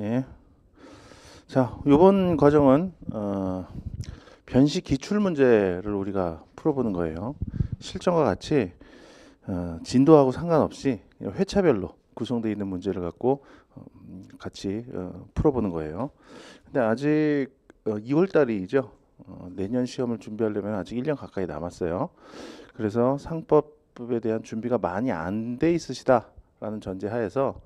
예. 자, 이번 과정은 변시 기출 문제를 우리가 풀어보는 거예요. 실전과 같이 진도하고 상관없이 회차별로 구성되어 있는 문제를 갖고 같이 풀어보는 거예요. 근데 아직 2월 달이죠. 내년 시험을 준비하려면 아직 1년 가까이 남았어요. 그래서 상법에 대한 준비가 많이 안 돼 있으시다라는 전제하에서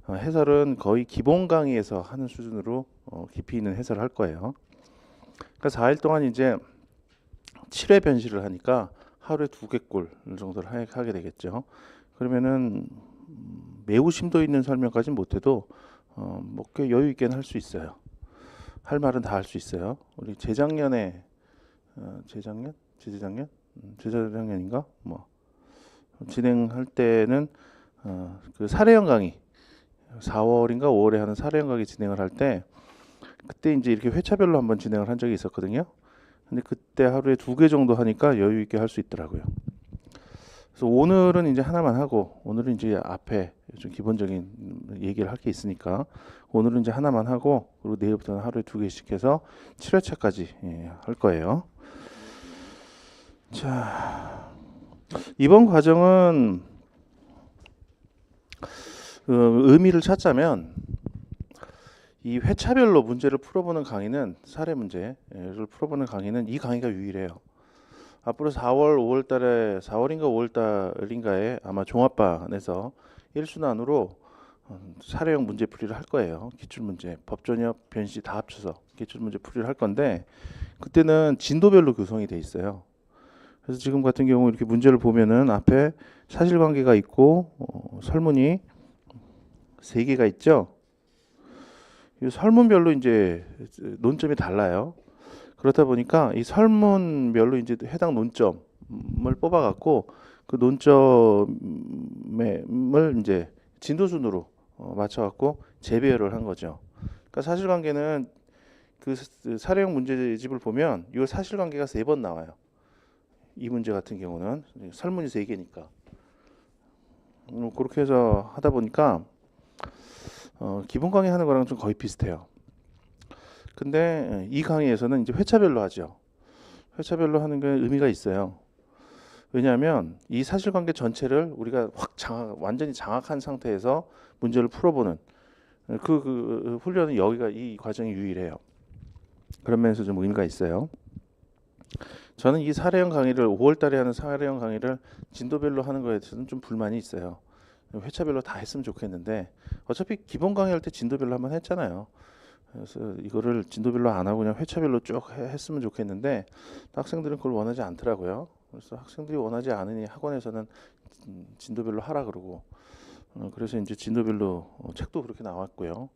해설은 거의 기본 강의에서 하는 수준으로 깊이 있는 해설을 할 거예요. 그러니까 4일 동안 이제 7회 변시를 하니까 하루에 2개 꼴 정도를 하게 되겠죠. 그러면은 매우 심도 있는 설명까지는 못해도 뭐꽤 여유 있게는 할 수 있어요. 할 말은 다 할 수 있어요. 우리 재작년에 재작년인가 뭐 진행할 때는 그 사례형 강의 4월인가 5월에 하는 사례형 강의 진행을 할 때 그때 이제 이렇게 회차별로 한번 진행을 한 적이 있었거든요. 근데 그때 하루에 2개 정도 하니까 여유 있게 할 수 있더라고요. 그래서 오늘은 이제 하나만 하고 오늘은 이제 앞에 좀 기본적인 얘기를 할 게 있으니까 오늘은 이제 하나만 하고 그리고 내일부터는 하루에 2개씩 해서 7회차까지 할 거예요. 자, 이번 과정은 의미를 찾자면 이 회차별로 문제를 풀어보는 강의는 사례 문제를 풀어보는 강의는 이 강의가 유일해요. 앞으로 4월인가 5월 달인가에 아마 종합반에서 1순환으로 사례형 문제 풀이를 할 거예요. 기출문제, 법전협, 변시 다 합쳐서 기출문제 풀이를 할 건데 그때는 진도별로 구성이 돼 있어요. 그래서 지금 같은 경우 이렇게 문제를 보면은 앞에 사실관계가 있고 설문이 3개가 있죠. 이 설문별로 이제 논점이 달라요. 그렇다 보니까 이 설문별로 이제 해당 논점을 뽑아갖고 그 논점을 이제 진도순으로 맞춰갖고 재배열을 한 거죠. 그러니까 사실관계는 그 사례형 문제집을 보면 이 사실관계가 3번 나와요. 이 문제 같은 경우는 설문이 3개니까 그렇게 해서 하다 보니까 기본 강의 하는 거랑 좀 거의 비슷해요. 근데 이 강의에서는 이제 회차별로 하죠. 회차별로 하는 게 의미가 있어요. 왜냐하면 이 사실관계 전체를 우리가 완전히 장악한 상태에서 문제를 풀어보는 그 훈련은 여기가 이 과정이 유일해요. 그런 면에서 좀 의미가 있어요. 저는 이 사례형 강의를 5월 달에 하는 사례형 강의를 진도별로 하는 거에 대해서는 좀 불만이 있어요. 회차별로 다 했으면 좋겠는데 어차피 기본 강의할 때 진도별로 한번 했잖아요. 그래서 이거를 진도별로 안 하고 그냥 회차별로 쭉 했으면 좋겠는데 학생들은 그걸 원하지 않더라고요. 그래서 학생들이 원하지 않으니 학원에서는 진도별로 하라 그러고 그래서 이제 진도별로 책도 그렇게 나왔고요.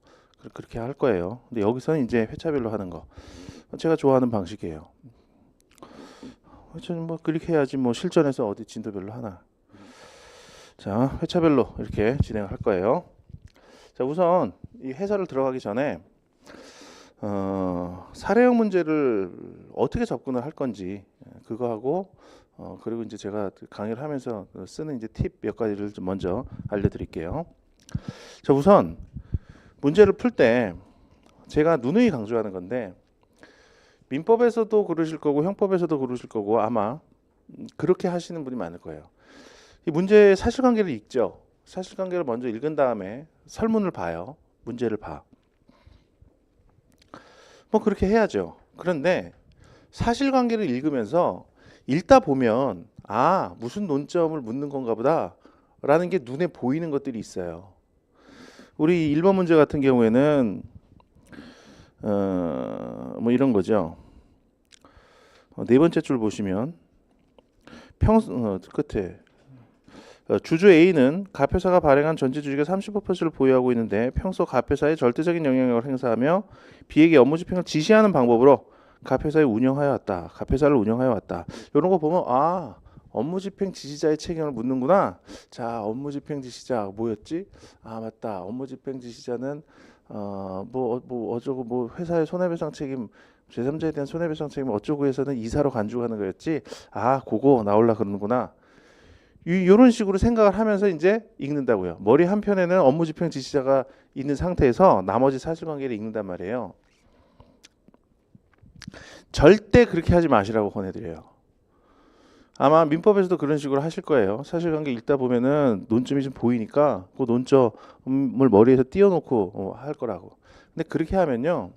그렇게 할 거예요. 근데 여기서는 이제 회차별로 하는 거 제가 좋아하는 방식이에요. 저는 뭐 그렇게 해야지 뭐 실전에서 어디 진도별로 하나. 자, 회차별로 이렇게 진행을 할 거예요. 자, 우선 이 해설을 들어가기 전에 사례형 문제를 어떻게 접근을 할 건지 그거 하고 그리고 이제 제가 강의를 하면서 쓰는 이제 팁 몇 가지를 좀 먼저 알려드릴게요. 자, 우선 문제를 풀 때 제가 누누이 강조하는 건데 민법에서도 그러실 거고 형법에서도 그러실 거고 아마 그렇게 하시는 분이 많을 거예요. 이 문제의 사실관계를 읽죠. 사실관계를 먼저 읽은 다음에 설문을 봐요. 문제를 봐. 뭐 그렇게 해야죠. 그런데 사실관계를 읽으면서 읽다 보면 아 무슨 논점을 묻는 건가 보다 라는 게 눈에 보이는 것들이 있어요. 우리 1번 문제 같은 경우에는 뭐 이런 거죠. 네 번째 줄 보시면 끝에 주주 A는 가표사가 발행한 전체 주식의 35%를 보유하고 있는데 평소 가표사에 절대적인 영향력을 행사하며 B에게 업무 집행을 지시하는 방법으로 가표사를 운영하여 왔다. 이런 거 보면 아 업무 집행 지시자의 책임을 묻는구나. 자 업무 집행 지시자 뭐였지? 아 맞다. 업무 집행 지시자는 뭐 어쩌고 뭐 회사의 손해배상 책임 제3자에 대한 손해배상 책임 어쩌고 해서는 이사로 간주하는 거였지. 아 그거 나올라 그러는구나. 이런 식으로 생각을 하면서 이제 읽는다고요. 머리 한편에는 업무 집행 지시자가 있는 상태에서 나머지 사실관계를 읽는단 말이에요. 절대 그렇게 하지 마시라고 권해드려요. 아마 민법에서도 그런 식으로 하실 거예요. 사실관계 읽다 보면은 논점이 좀 보이니까 그 논점을 머리에서 띄워놓고 할 거라고. 근데 그렇게 하면요,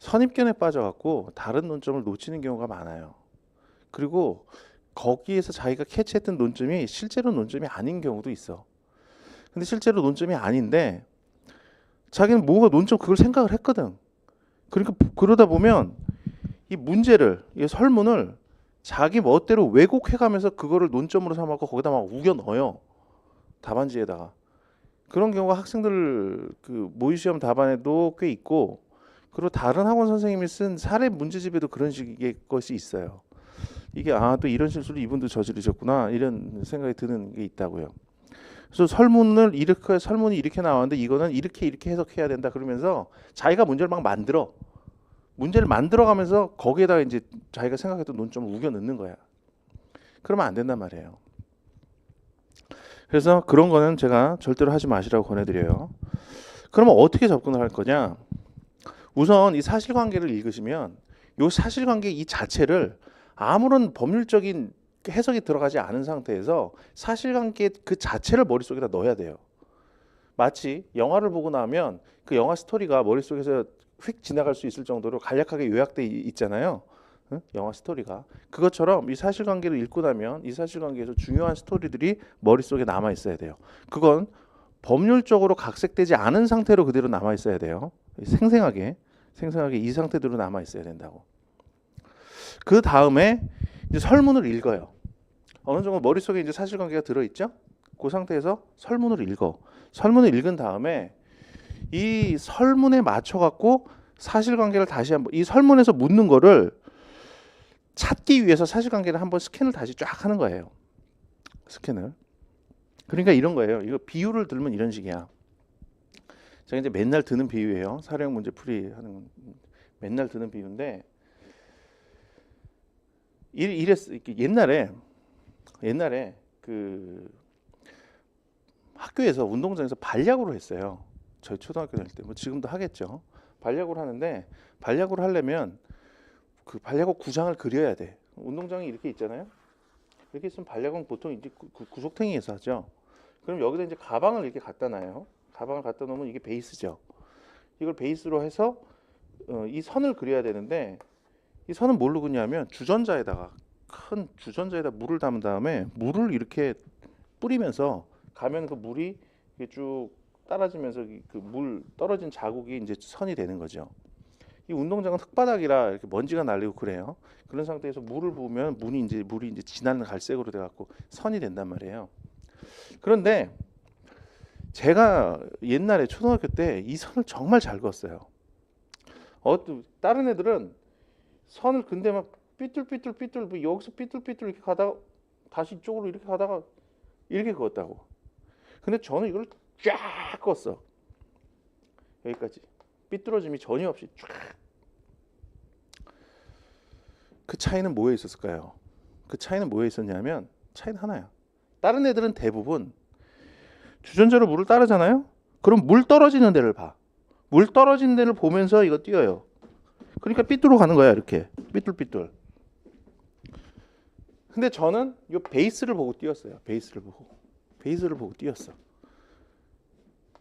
선입견에 빠져갖고 다른 논점을 놓치는 경우가 많아요. 그리고 거기에서 자기가 캐치했던 논점이 실제로 논점이 아닌 경우도 있어. 근데 실제로 논점이 아닌데 자기는 뭐가 논점 그걸 생각을 했거든. 그러니까 그러다 보면 이 문제를, 이 설문을 자기 멋대로 왜곡해가면서 그거를 논점으로 삼아서 거기다 막 우겨 넣어요. 답안지에다가. 그런 경우가 학생들 그 모의시험 답안에도 꽤 있고, 그리고 다른 학원 선생님이 쓴 사례 문제집에도 그런 식의 것이 있어요. 이게 또 이런 실수를 이분도 저지르셨구나 이런 생각이 드는 게 있다고요. 그래서 설문이 이렇게 나왔는데 이거는 이렇게 해석해야 된다 그러면서 자기가 문제를 막 문제를 만들어가면서 거기에다가 이제 자기가 생각했던 논점을 우겨 넣는 거야. 그러면 안 된단 말이에요. 그래서 그런 거는 제가 절대로 하지 마시라고 권해드려요. 그러면 어떻게 접근을 할 거냐? 우선 이 사실관계를 읽으시면 이 사실관계 이 자체를 아무런 법률적인 해석이 들어가지 않은 상태에서 사실관계 그 자체를 머릿속에다 넣어야 돼요. 마치 영화를 보고 나면 그 영화 스토리가 머릿속에서 휙 지나갈 수 있을 정도로 간략하게 요약돼 있잖아요. 영화 스토리가. 그것처럼 이 사실관계를 읽고 나면 이 사실관계에서 중요한 스토리들이 머릿속에 남아 있어야 돼요. 그건 법률적으로 각색되지 않은 상태로 그대로 남아 있어야 돼요. 생생하게 이 상태대로 남아 있어야 된다고. 그 다음에 이제 설문을 읽어요. 어느 정도 머릿속에 이제 사실관계가 들어있죠? 그 상태에서 설문을 읽어. 설문을 읽은 다음에 이 설문에 맞춰갖고 사실관계를 다시 한번 이 설문에서 묻는 거를 찾기 위해서 사실관계를 한번 스캔을 다시 쫙 하는 거예요. 스캔을. 그러니까 이런 거예요. 이거 비유를 들면 이런 식이야. 제가 이제 맨날 드는 비유예요. 사례형 문제 풀이하는 맨날 드는 비유인데 옛날에 그 학교에서 운동장에서 반야구를 했어요. 저희 초등학교 다닐 때. 뭐 지금도 하겠죠. 반야구를 하는데 반야구를 하려면 그 반야구 구장을 그려야 돼. 운동장이 이렇게 있잖아요. 이렇게 있으면 반야구는 보통 이제 구석탱이에서 하죠. 그럼 여기다 이제 가방을 이렇게 갖다 놔요. 가방을 갖다 놓으면 이게 베이스죠. 이걸 베이스로 해서 이 선을 그려야 되는데 이 선은 뭘로 그냐면 큰 주전자에다 물을 담은 다음에 물을 이렇게 뿌리면서 가면 그 물이 쭉 따라지면서 그 물 떨어진 자국이 이제 선이 되는 거죠. 이 운동장은 흙바닥이라 이렇게 먼지가 날리고 그래요. 그런 상태에서 물을 부으면 물이 이제 진한 갈색으로 돼갖고 선이 된단 말이에요. 그런데 제가 옛날에 초등학교 때 이 선을 정말 잘 그었어요. 다른 애들은 선을 근데 막 삐뚤 뭐 여기서 삐뚤 이렇게 가다가 다시 이쪽으로 이렇게 가다가 이렇게 그었다고. 근데 저는 이걸 쫙 그었어. 여기까지 삐뚤어짐이 전혀 없이 쫙. 그 차이는 뭐에 있었을까요? 그 차이는 뭐에 있었냐면 차이는 하나야. 다른 애들은 대부분 주전자로 물을 따르잖아요. 그럼 물 떨어지는 데를 봐. 물 떨어지는 데를 보면서 이거 띄어요. 그러니까 삐뚤어 가는 거야. 이렇게 삐뚤. 근데 저는 이 베이스를 보고 띄었어요. 베이스를 보고 띄었어.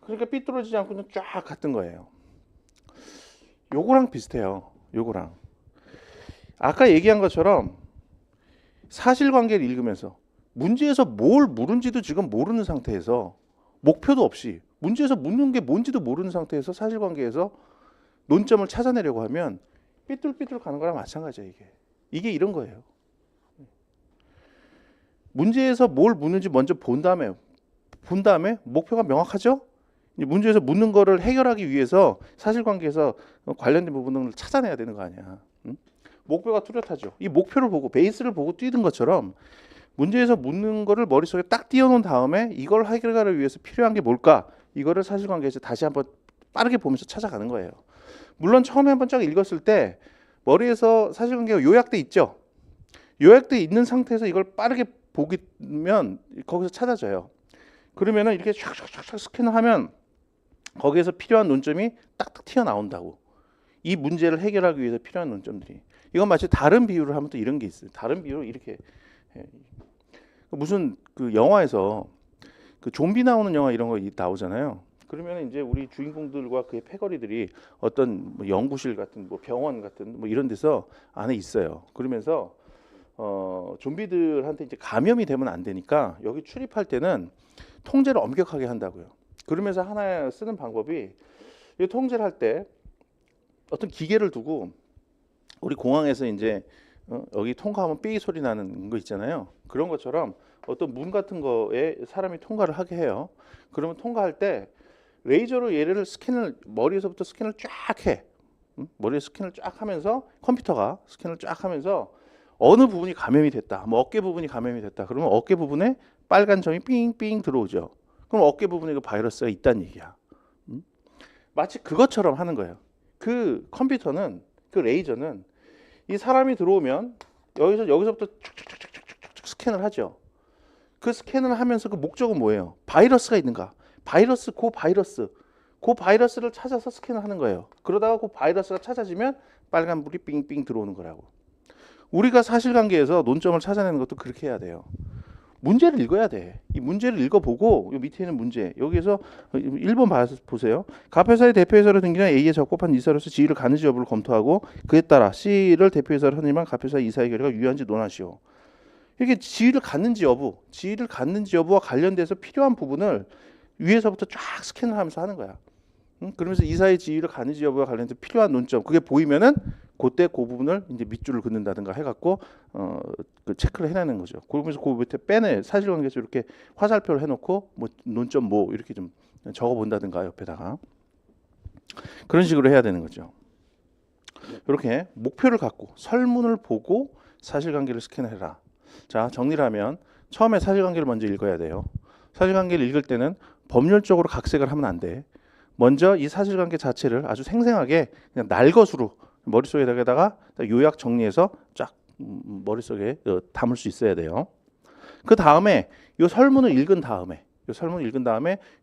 그러니까 삐뚤어지지 않고 그냥 쫙 갔던 거예요. 요거랑 비슷해요. 요거랑. 아까 얘기한 것처럼 사실관계를 읽으면서 문제에서 뭘 물은지도 지금 모르는 상태에서 목표도 없이 문제에서 묻는 게 뭔지도 모르는 상태에서 사실관계에서 논점을 찾아내려고 하면 삐뚤 가는 거랑 마찬가지예요. 이게 이런 거예요. 문제에서 뭘 묻는지 먼저 본 다음에 목표가 명확하죠? 문제에서 묻는 거를 해결하기 위해서 사실관계에서 관련된 부분을 찾아내야 되는 거 아니야. 응? 목표가 뚜렷하죠. 이 목표를 보고 베이스를 보고 뛰는 것처럼 문제에서 묻는 거를 머릿속에 딱 띄워놓은 다음에 이걸 해결하기 위해서 필요한 게 뭘까? 이거를 사실관계에서 다시 한번 빠르게 보면서 찾아가는 거예요. 물론 처음에 한번 쫙 읽었을 때 머리에서 사실관계가 요약돼 있죠. 요약돼 있는 상태에서 이걸 빠르게 보기면 거기서 찾아져요. 그러면은 이렇게 샥샥샥 스캐너하면 거기에서 필요한 논점이 딱딱 튀어나온다고. 이 문제를 해결하기 위해서 필요한 논점들이. 이건 마치 다른 비유를 하면 또 이런 게 있어요. 다른 비유로 이렇게 무슨 그 영화에서 그 좀비 나오는 영화 이런 거 나오잖아요. 그러면 이제 우리 주인공들과 그의 패거리들이 어떤 뭐 연구실 같은 뭐 병원 같은 뭐 이런 데서 안에 있어요. 그러면서 좀비들한테 이제 감염이 되면 안 되니까 여기 출입할 때는 통제를 엄격하게 한다고요. 그러면서 하나 쓰는 방법이 이 통제를 할 때 어떤 기계를 두고 우리 공항에서 이제 여기 통과하면 삐 소리 나는 거 있잖아요. 그런 것처럼 어떤 문 같은 거에 사람이 통과를 하게 해요. 그러면 통과할 때 레이저로 얘를 스캔을 머리에서부터 스캔을 쫙 해. 머리에 스캔을 쫙 하면서 컴퓨터가 스캔을 쫙 하면서 어느 부분이 감염이 됐다. 뭐 어깨 부분이 감염이 됐다. 그러면 어깨 부분에 빨간 점이 삥삥 들어오죠. 그럼 어깨 부분에 그 바이러스가 있다는 얘기야. 마치 그것처럼 하는 거예요. 그 컴퓨터는 그 레이저는 이 사람이 들어오면 여기서부터 촉촉촉촉촉 스캔을 하죠. 그 스캔을 하면서 그 목적은 뭐예요? 바이러스가 있는가? 그 바이러스를 찾아서 스캔을 하는 거예요. 그러다가 그 바이러스가 찾아지면 빨간불이 삥삥 들어오는 거라고. 우리가 사실관계에서 논점을 찾아내는 것도 그렇게 해야 돼요. 문제를 읽어야 돼. 이 문제를 읽어보고 이 밑에 있는 문제 여기에서 1번 보세요. 갑회사의 대표이사로 등기한 A에 적법한 이사로서 지위를 갖는지 여부를 검토하고 그에 따라 C를 대표이사로 선임한 갑회사 이사의 결의가 유효한지 논하시오. 이게 지위를 갖는지 여부와 관련돼서 필요한 부분을 위에서부터 쫙 스캔을 하면서 하는 거야. 그러면서 이사의 지위를 갖는지 여부와 관련돼서 필요한 논점 그게 보이면은 그때 그 부분을 이제 밑줄을 긋는다든가 해갖고 그 체크를 해내는 거죠. 그러면서 그 밑에 펜에 사실관계에서 이렇게 화살표를 해놓고 뭐 논점 뭐 이렇게 좀 적어본다든가 옆에다가 그런 식으로 해야 되는 거죠. 이렇게 목표를 갖고 설문을 보고 사실관계를 스캔해라. 자 정리를 하면 처음에 사실관계를 먼저 읽어야 돼요. 사실관계를 읽을 때는 법률적으로 각색을 하면 안 돼. 먼저 이 사실관계 자체를 아주 생생하게 그냥 날것으로 머릿속에다가 요약 정리해서 쫙 머릿속에 담을 수 있어야 돼요. 그 다음에 이 설문을 읽은 다음에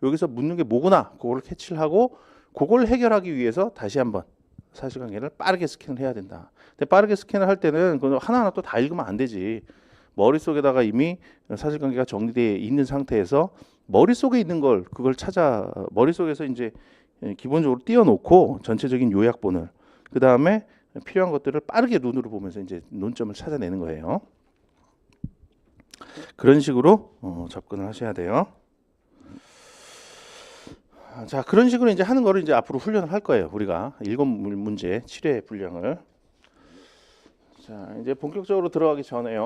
여기서 묻는 게 뭐구나 그거를 캐치를 하고 그걸 해결하기 위해서 다시 한번 사실관계를 빠르게 스캔을 해야 된다. 근데 빠르게 스캔을 할 때는 그거 하나하나 또 다 읽으면 안 되지. 머릿속에다가 이미 사실관계가 정리되어 있는 상태에서 머릿속에 있는 걸 그걸 찾아 머릿속에서 이제 기본적으로 띄워놓고 전체적인 요약본을 그 다음에 필요한 것들을 빠르게 눈으로 보면서 이제 논점을 찾아내는 거예요. 그런 식으로 접근을 하셔야 돼요. 자, 그런 식으로 이제 하는 거를 이제 앞으로 훈련을 할 거예요. 우리가 7문제 7회 분량을. 자, 이제 본격적으로 들어가기 전에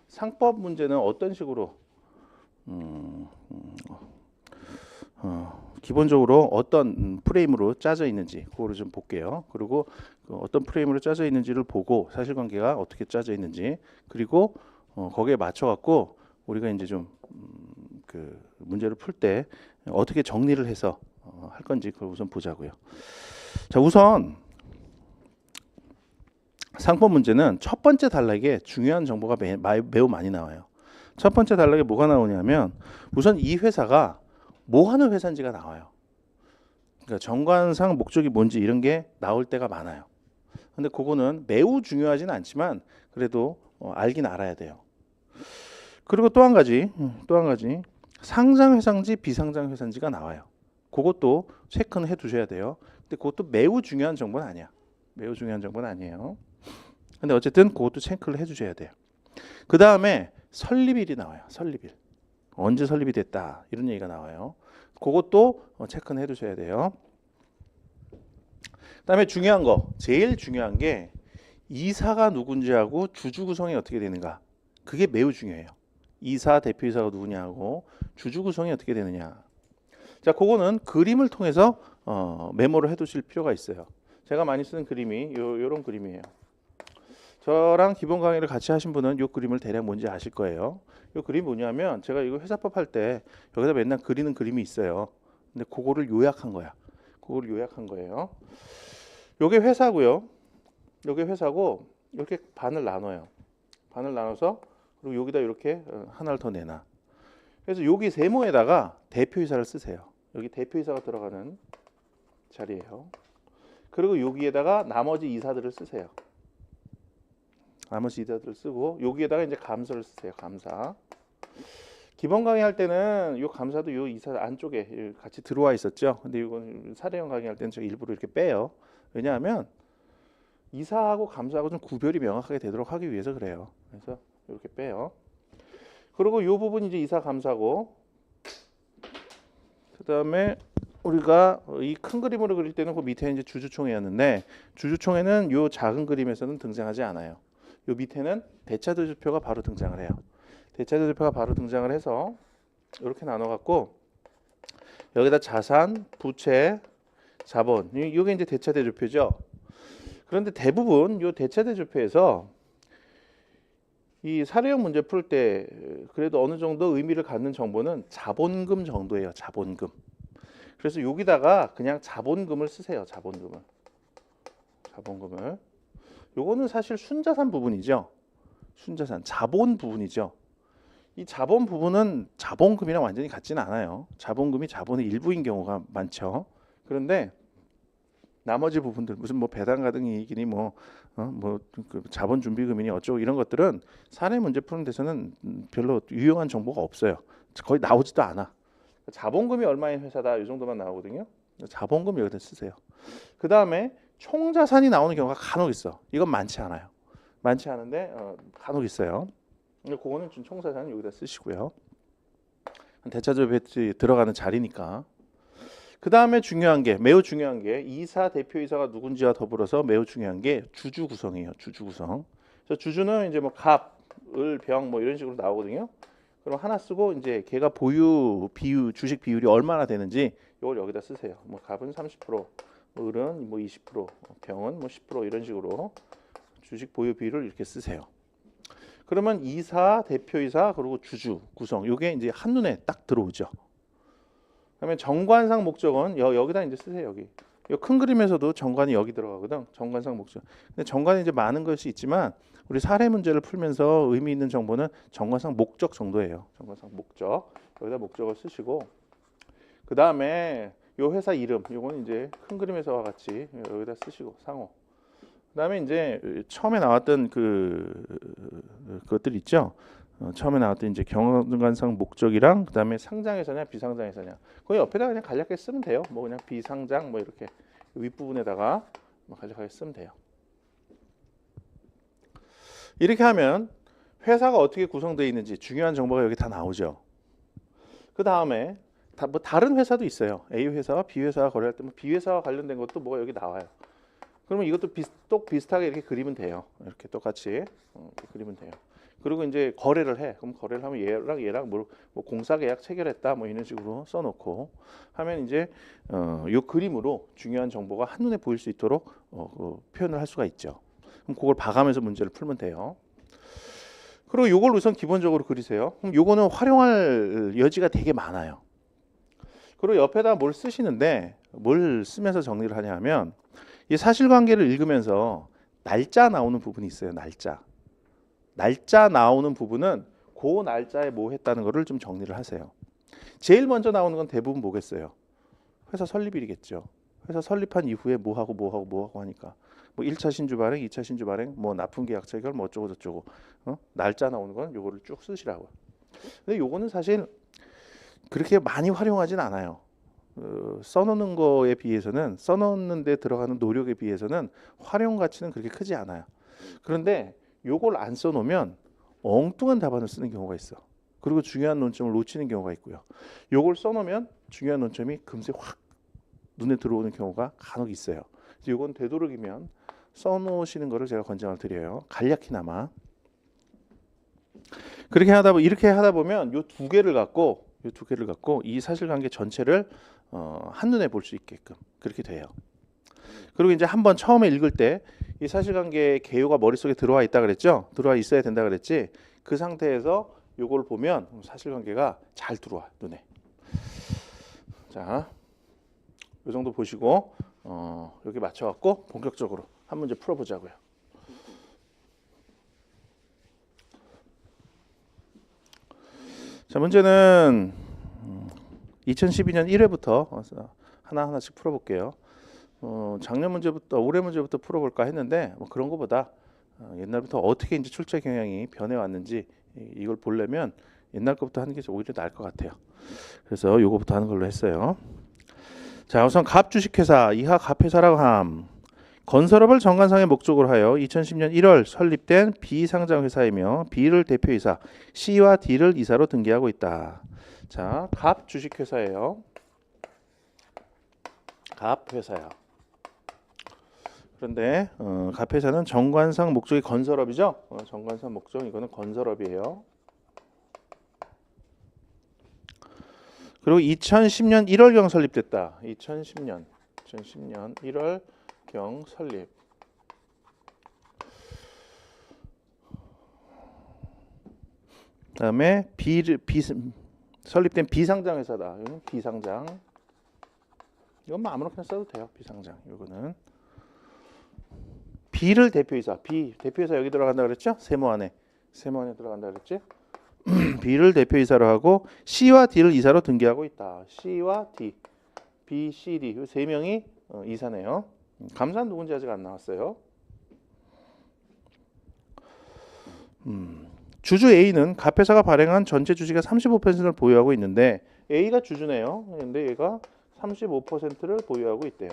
상법 문제는 어떤 식으로 기본적으로 어떤 프레임으로 짜져 있는지 그거를 좀 볼게요. 그리고 어떤 프레임으로 짜져 있는지를 보고 사실관계가 어떻게 짜져 있는지 그리고 거기에 맞춰 갖고 우리가 이제 좀 그 문제를 풀 때 어떻게 정리를 해서 할 건지 그걸 우선 보자고요. 자, 우선 상법 문제는 첫 번째 단락에 중요한 정보가 매우 많이 나와요. 첫 번째 단락에 뭐가 나오냐면 우선 이 회사가 뭐 하는 회사인지가 나와요. 그러니까 정관상 목적이 뭔지 이런 게 나올 때가 많아요. 근데 그거는 매우 중요하지는 않지만 그래도 알긴 알아야 돼요. 그리고 또 한 가지 상장 회사인지 비상장 회사인지가 나와요. 그것도 체크는 해 두셔야 돼요. 근데 그것도 매우 중요한 정보는 아니야. 매우 중요한 정보는 아니에요. 근데 어쨌든 그것도 체크를 해 주셔야 돼요. 그 다음에 설립일이 나와요. 설립일. 언제 설립이 됐다 이런 얘기가 나와요. 그것도 체크는 해 두셔야 돼요. 그다음에 제일 중요한 게 이사가 누군지하고 주주 구성이 어떻게 되는가. 그게 매우 중요해요. 이사, 대표이사가 누구냐고 주주 구성이 어떻게 되느냐. 자, 그거는 그림을 통해서 메모를 해 두실 필요가 있어요. 제가 많이 쓰는 그림이 요런 그림이에요. 저랑 기본 강의를 같이 하신 분은 이 그림을 대략 뭔지 아실 거예요. 이 그림이 뭐냐면 제가 이거 회사법 할 때 여기다 맨날 그리는 그림이 있어요. 근데 그거를 요약한 거야. 그거를 요약한 거예요. 요게 회사고요. 요게 회사고 이렇게 반을 나눠요. 반을 나눠서 그리고 여기다 이렇게 하나를 더 내놔. 그래서 여기 세모에다가 대표이사를 쓰세요. 여기 대표이사가 들어가는 자리예요. 그리고 여기에다가 나머지 이사들을 쓰세요. 나머지 이사들을 쓰고 여기에다가 이제 감사를 쓰세요. 감사. 기본 강의 할 때는 요 감사도 요 이사 안쪽에 같이 들어와 있었죠. 근데 이건 사례형 강의 할 때는 제가 일부러 이렇게 빼요. 왜냐하면 이사하고 감사하고 좀 구별이 명확하게 되도록 하기 위해서 그래요. 그래서 이렇게 빼요. 그리고 이 부분이 이제 이사 감사고, 그다음에 우리가 이 큰 그림으로 그릴 때는 그 밑에 이제 주주총회였는데 주주총회는 요 작은 그림에서는 등장하지 않아요. 요 밑에는 대차대조표가 바로 등장을 해요. 대차대조표가 바로 등장을 해서 이렇게 나눠 갖고 여기다 자산, 부채, 자본, 이게 이제 대차대조표죠. 그런데 대부분 요 대차대조표에서 이 사례형 문제 풀 때 그래도 어느 정도 의미를 갖는 정보는 자본금 정도예요. 자본금. 그래서 여기다가 그냥 자본금을 쓰세요. 자본금을. 자본금을. 요거는 사실 순자산 부분이죠. 순자산, 자본 부분이죠. 이 자본 부분은 자본금이랑 완전히 같지는 않아요. 자본금이 자본의 일부인 경우가 많죠. 그런데 나머지 부분들 무슨 뭐 배당 가등이익이니 그 자본 준비금이니 어쩌고 이런 것들은 사례 문제 푸는 데서는 별로 유용한 정보가 없어요. 거의 나오지도 않아. 자본금이 얼마인 회사다 이 정도만 나오거든요. 자본금 여기다 쓰세요. 그 다음에 총자산이 나오는 경우가 간혹 있어. 이건 많지 않아요. 많지 않은데 간혹 있어요. 그거는 좀 총자산 여기다 쓰시고요. 대차조배치 들어가는 자리니까. 그 다음에 중요한 게, 매우 중요한 게 이사 대표이사가 누군지와 더불어서 매우 중요한 게 주주 구성이에요. 주주 구성. 그래서 주주는 이제 뭐 갑, 을, 병 뭐 이런 식으로 나오거든요. 그럼 하나 쓰고 이제 걔가 보유 비율, 주식 비율이 얼마나 되는지 이걸 여기다 쓰세요. 뭐 갑은 30%, 뭐 을은 뭐 20%, 병은 뭐 10% 이런 식으로 주식 보유 비율을 이렇게 쓰세요. 그러면 이사, 대표이사 그리고 주주 구성 이게 이제 한눈에 딱 들어오죠. 그러면 정관상 목적은 여기다 이제 쓰세요. 여기. 이 큰 그림에서도 정관이 여기 들어가거든. 정관상 목적. 근데 정관이 이제 많은 것이 있지만 우리 사례 문제를 풀면서 의미 있는 정보는 정관상 목적 정도예요. 정관상 목적. 여기다 목적을 쓰시고 그 다음에 요 회사 이름. 요건 이제 큰 그림에서와 같이 여기다 쓰시고 상호. 그다음에 이제 처음에 나왔던 그것들 있죠. 처음에 나왔던 이제 경관상 목적이랑 그다음에 상장회사냐 비상장회사냐 거기 옆에다 그냥 간략하게 쓰면 돼요. 뭐 그냥 비상장 뭐 이렇게 윗부분에다가 간략하게 쓰면 돼요. 이렇게 하면 회사가 어떻게 구성되어 있는지 중요한 정보가 여기 다 나오죠. 그 다음에 뭐 다른 회사도 있어요. A 회사와 B 회사가 거래할 때 뭐 B 회사와 관련된 것도 뭐가 여기 나와요. 그러면 이것도 똑 비슷하게 이렇게 그리면 돼요. 이렇게 똑같이 이렇게 그리면 돼요. 그리고 이제 거래를 해. 그럼 거래를 하면 얘랑 뭐 공사 계약 체결했다 뭐 이런 식으로 써놓고 하면 이제 요 그림으로 중요한 정보가 한눈에 보일 수 있도록 표현을 할 수가 있죠. 그럼 그걸 봐가면서 문제를 풀면 돼요. 그리고 요걸 우선 기본적으로 그리세요. 그럼 요거는 활용할 여지가 되게 많아요. 그리고 옆에다 뭘 쓰시는데 뭘 쓰면서 정리를 하냐 하면 이 사실관계를 읽으면서 날짜 나오는 부분이 있어요. 날짜 나오는 부분은 그 날짜에 뭐 했다는 거를 좀 정리를 하세요. 제일 먼저 나오는 건 대부분 뭐겠어요? 회사 설립일이겠죠. 회사 설립한 이후에 뭐 하고 하니까 뭐 1차 신주 발행, 2차 신주 발행, 뭐 납품 계약 체결 뭐 어쩌고 저쩌고 날짜 나오는 건 요거를 쭉 쓰시라고요. 근데 요거는 사실 그렇게 많이 활용하진 않아요. 써놓는 거에 비해서는 써놓는 데 들어가는 노력에 비해서는 활용 가치는 그렇게 크지 않아요. 그런데 요걸 안 써놓으면 엉뚱한 답안을 쓰는 경우가 있어. 그리고 중요한 논점을 놓치는 경우가 있고요. 요걸 써놓으면 중요한 논점이 금세 확 눈에 들어오는 경우가 간혹 있어요. 그래서 요건 되도록이면 써놓으시는 거를 제가 권장을 드려요. 간략히나마. 이렇게 하다 보면 요 두 개를 갖고 이 사실관계 전체를 한눈에 볼 수 있게끔 그렇게 돼요. 그리고 이제 한번 처음에 읽을 때 이 사실관계 개요가 머릿속에 들어와 있다 그랬죠? 들어와 있어야 된다 그랬지? 그 상태에서 요걸 보면 사실관계가 잘 들어와 눈에. 자, 요 정도 보시고 여기 맞춰갖고 본격적으로 한 문제 풀어보자고요. 자, 문제는 2012년 1회부터 하나하나씩 풀어볼게요. 작년 문제부터 올해 문제부터 풀어볼까 했는데 뭐 그런 거보다 옛날부터 어떻게 이제 출제 경향이 변해왔는지 이걸 보려면 옛날 것부터 하는 게 오히려 나을 것 같아요. 그래서 요거부터 하는 걸로 했어요. 자, 우선 갑 주식회사 이하 갑회사라고 함. 건설업을 정관상의 목적으로 하여 2010년 1월 설립된 비상장 회사이며 B를 대표이사, C와 D를 이사로 등기하고 있다. 자, 갑 주식회사예요. 갑 회사야. 그런데 갑 회사는 정관상 목적이 건설업이죠. 정관상 목적 이거는 건설업이에요. 그리고 2010년 1월경 설립됐다. 2010년 1월경 설립. 그다음에 설립된 비상장 회사다. 이거는 비상장. 이건 뭐 아무렇게나 써도 돼요. 비상장. 이거는 B를 대표이사. B 대표이사 여기 들어간다 그랬죠? 세모 안에 들어간다 그랬지? B를 대표이사로 하고 C와 D를 이사로 등기하고 있다. C와 D, B, C, D 이 세 명이 이사네요. 감사는 누군지 아직 안 나왔어요. 주주 A는 갑회사가 발행한 전체 주식의 35%를 보유하고 있는데 A가 주주네요. 근데 얘가 35%를 보유하고 있대요.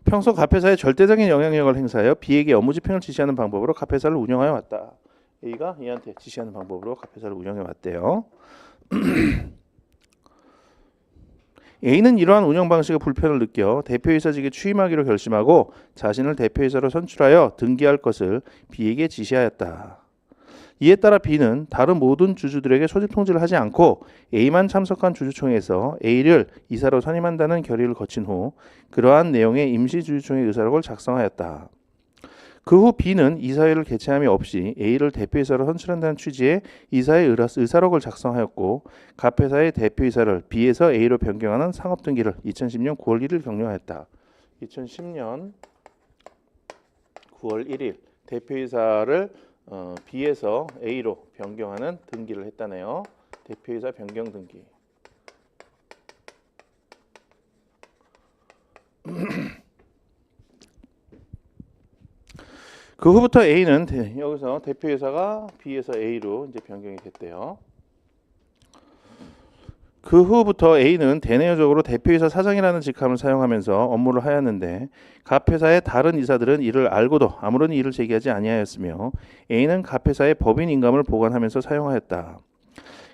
평소 갑회사에 절대적인 영향력을 행사하여 B에게 업무 집행을 지시하는 방법으로 갑회사를 운영하여 왔다. A가 얘한테 지시하는 방법으로 갑회사를 운영해 왔대요. A는 이러한 운영 방식의 불편을 느껴 대표이사직에 취임하기로 결심하고 자신을 대표이사로 선출하여 등기할 것을 B에게 지시하였다. 이에 따라 B는 다른 모든 주주들에게 소집 통지를 하지 않고 A만 참석한 주주총회에서 A를 이사로 선임한다는 결의를 거친 후 그러한 내용의 임시주주총회 의사록을 작성하였다. 그 후 B는 이사회를 개최함이 없이 A를 대표이사로 선출한다는 취지의 이사회 의사록을 작성하였고 갑회사의 대표이사를 B에서 A로 변경하는 상업등기를 2010년 9월 1일 격려하였다. 2010년 9월 1일 대표이사를 B에서 A로 변경하는 등기를 했다네요. 대표이사 변경 등기. 그 후부터 A는 여기서 대표이사가 B에서 A로 이제 변경이 됐대요. 그 후부터 A는 대내적으로 대표이사 사장이라는 직함을 사용하면서 업무를 하였는데 갑회사의 다른 이사들은 이를 알고도 아무런 이의를 제기하지 아니하였으며 A는 갑회사의 법인 인감을 보관하면서 사용하였다.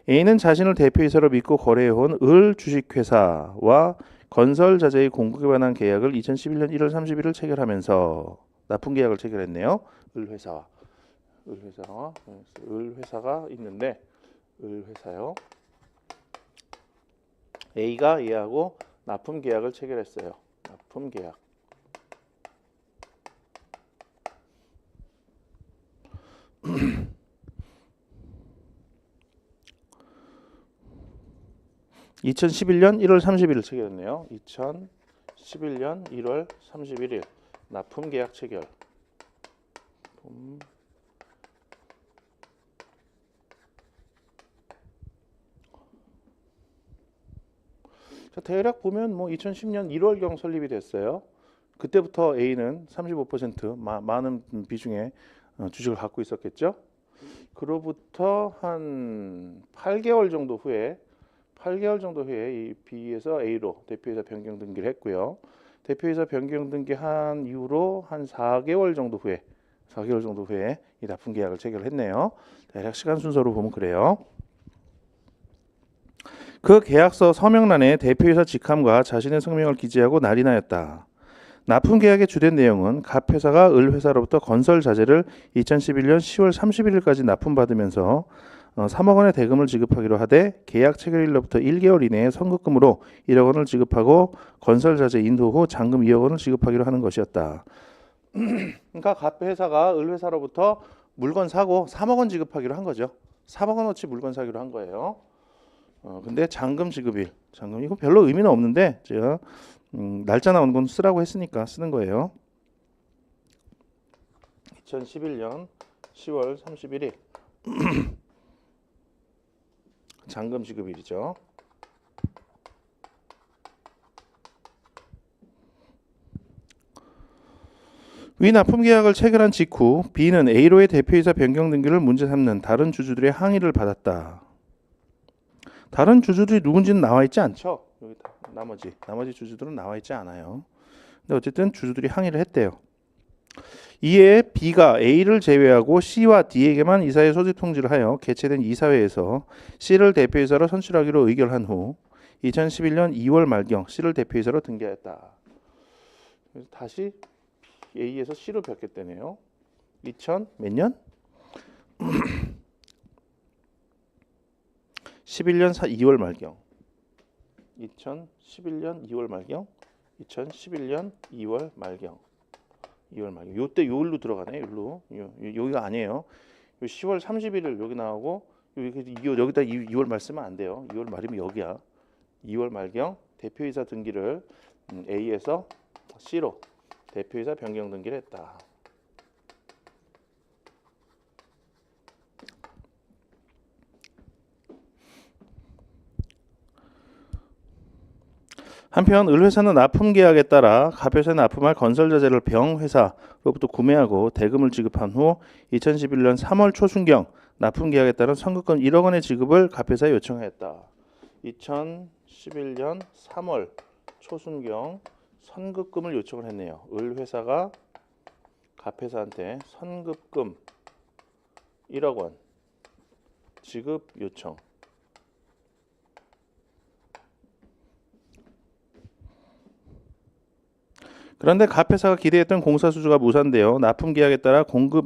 A는 자신을 대표이사로 믿고 거래해온 을 주식회사와 건설자재의 공급에 관한 계약을 2011년 1월 30일을 체결하면서 납품계약을 체결했네요. 을회사가 있는데 을회사요. A가 얘하고 납품계약을 체결했어요. 납품계약. (2011년 1월 30일을) 체결했네요. 2011년 1월 31일 납품계약 체결. 자, 대략 보면 뭐 2010년 1월경 설립이 됐어요. 그때부터 A는 35% 많은 비중의 주식을 갖고 있었겠죠. 그로부터 한 8개월 정도 후에 이 B에서 A로 대표이사 변경 등기를 했고요. 대표이사 변경 등기한 이후로 한 4개월 정도 후에 이 납품 계약을 체결을 했네요. 대략 시간 순서로 보면 그래요. 그 계약서 서명란에 대표이사 직함과 자신의 성명을 기재하고 날인하였다. 납품 계약의 주된 내용은 갑회사가 을회사로부터 건설 자재를 2011년 10월 31일까지 납품받으면서 3억 원의 대금을 지급하기로 하되 계약 체결일로부터 1개월 이내에 선급금으로 1억 원을 지급하고 건설 자재 인도 후 잔금 2억 원을 지급하기로 하는 것이었다. 그러니까 갑회사가 을회사로부터 물건 사고 3억 원 지급하기로 한 거죠. 3억 원어치 물건 사기로 한 거예요. 근데 잔금 지급일, 이거 별로 의미는 없는데 제가 날짜 나온 건 쓰라고 했으니까 쓰는 거예요. 2011년 10월 31일. 잔금 지급일이죠. 위 납품 계약을 체결한 직후 B는 A로의 대표이사 변경 등기를 문제 삼는 다른 주주들의 항의를 받았다. 다른 주주들이 누군지는 나와 있지 않죠. 여기 나머지 주주들은 나와 있지 않아요. 근데 어쨌든 주주들이 항의를 했대요. 이에 B가 A를 제외하고 C와 D에게만 이사회 소집 통지를 하여 개최된 이사회에서 C를 대표이사로 선출하기로 의결한 후 2011년 2월 말경 C를 대표이사로 등기하였다. 다시 A에서 C로 바뀌었다네요. 2000 몇 년? 11년 2월 말경. 2011년 2월 말경. 2011년 2월 말경. 2월 말경. 요때 요일로 들어가네. 요일로. 여기가 아니에요. 10월 31일 여기 나오고 여기다 2월 말 쓰면 안 돼요. 2월 말이면 여기야. 2월 말경 대표이사 등기를 A에서 C로 대표이사 변경 등기를 했다. 한편 을회사는 납품 계약에 따라 갑회사에 납품할 건설자재를 병회사로부터 구매하고 대금을 지급한 후 2011년 3월 초순경 납품 계약에 따른 선급금 1억 원의 지급을 갑회사에 요청하였다. 2011년 3월 초순경 선급금을 요청을 했네요. 을회사가 갑회사한테 선급금 1억 원 지급 요청. 그런데 갑회사가 기대했던 공사 수주가 무산되어 납품 계약에 따라 공급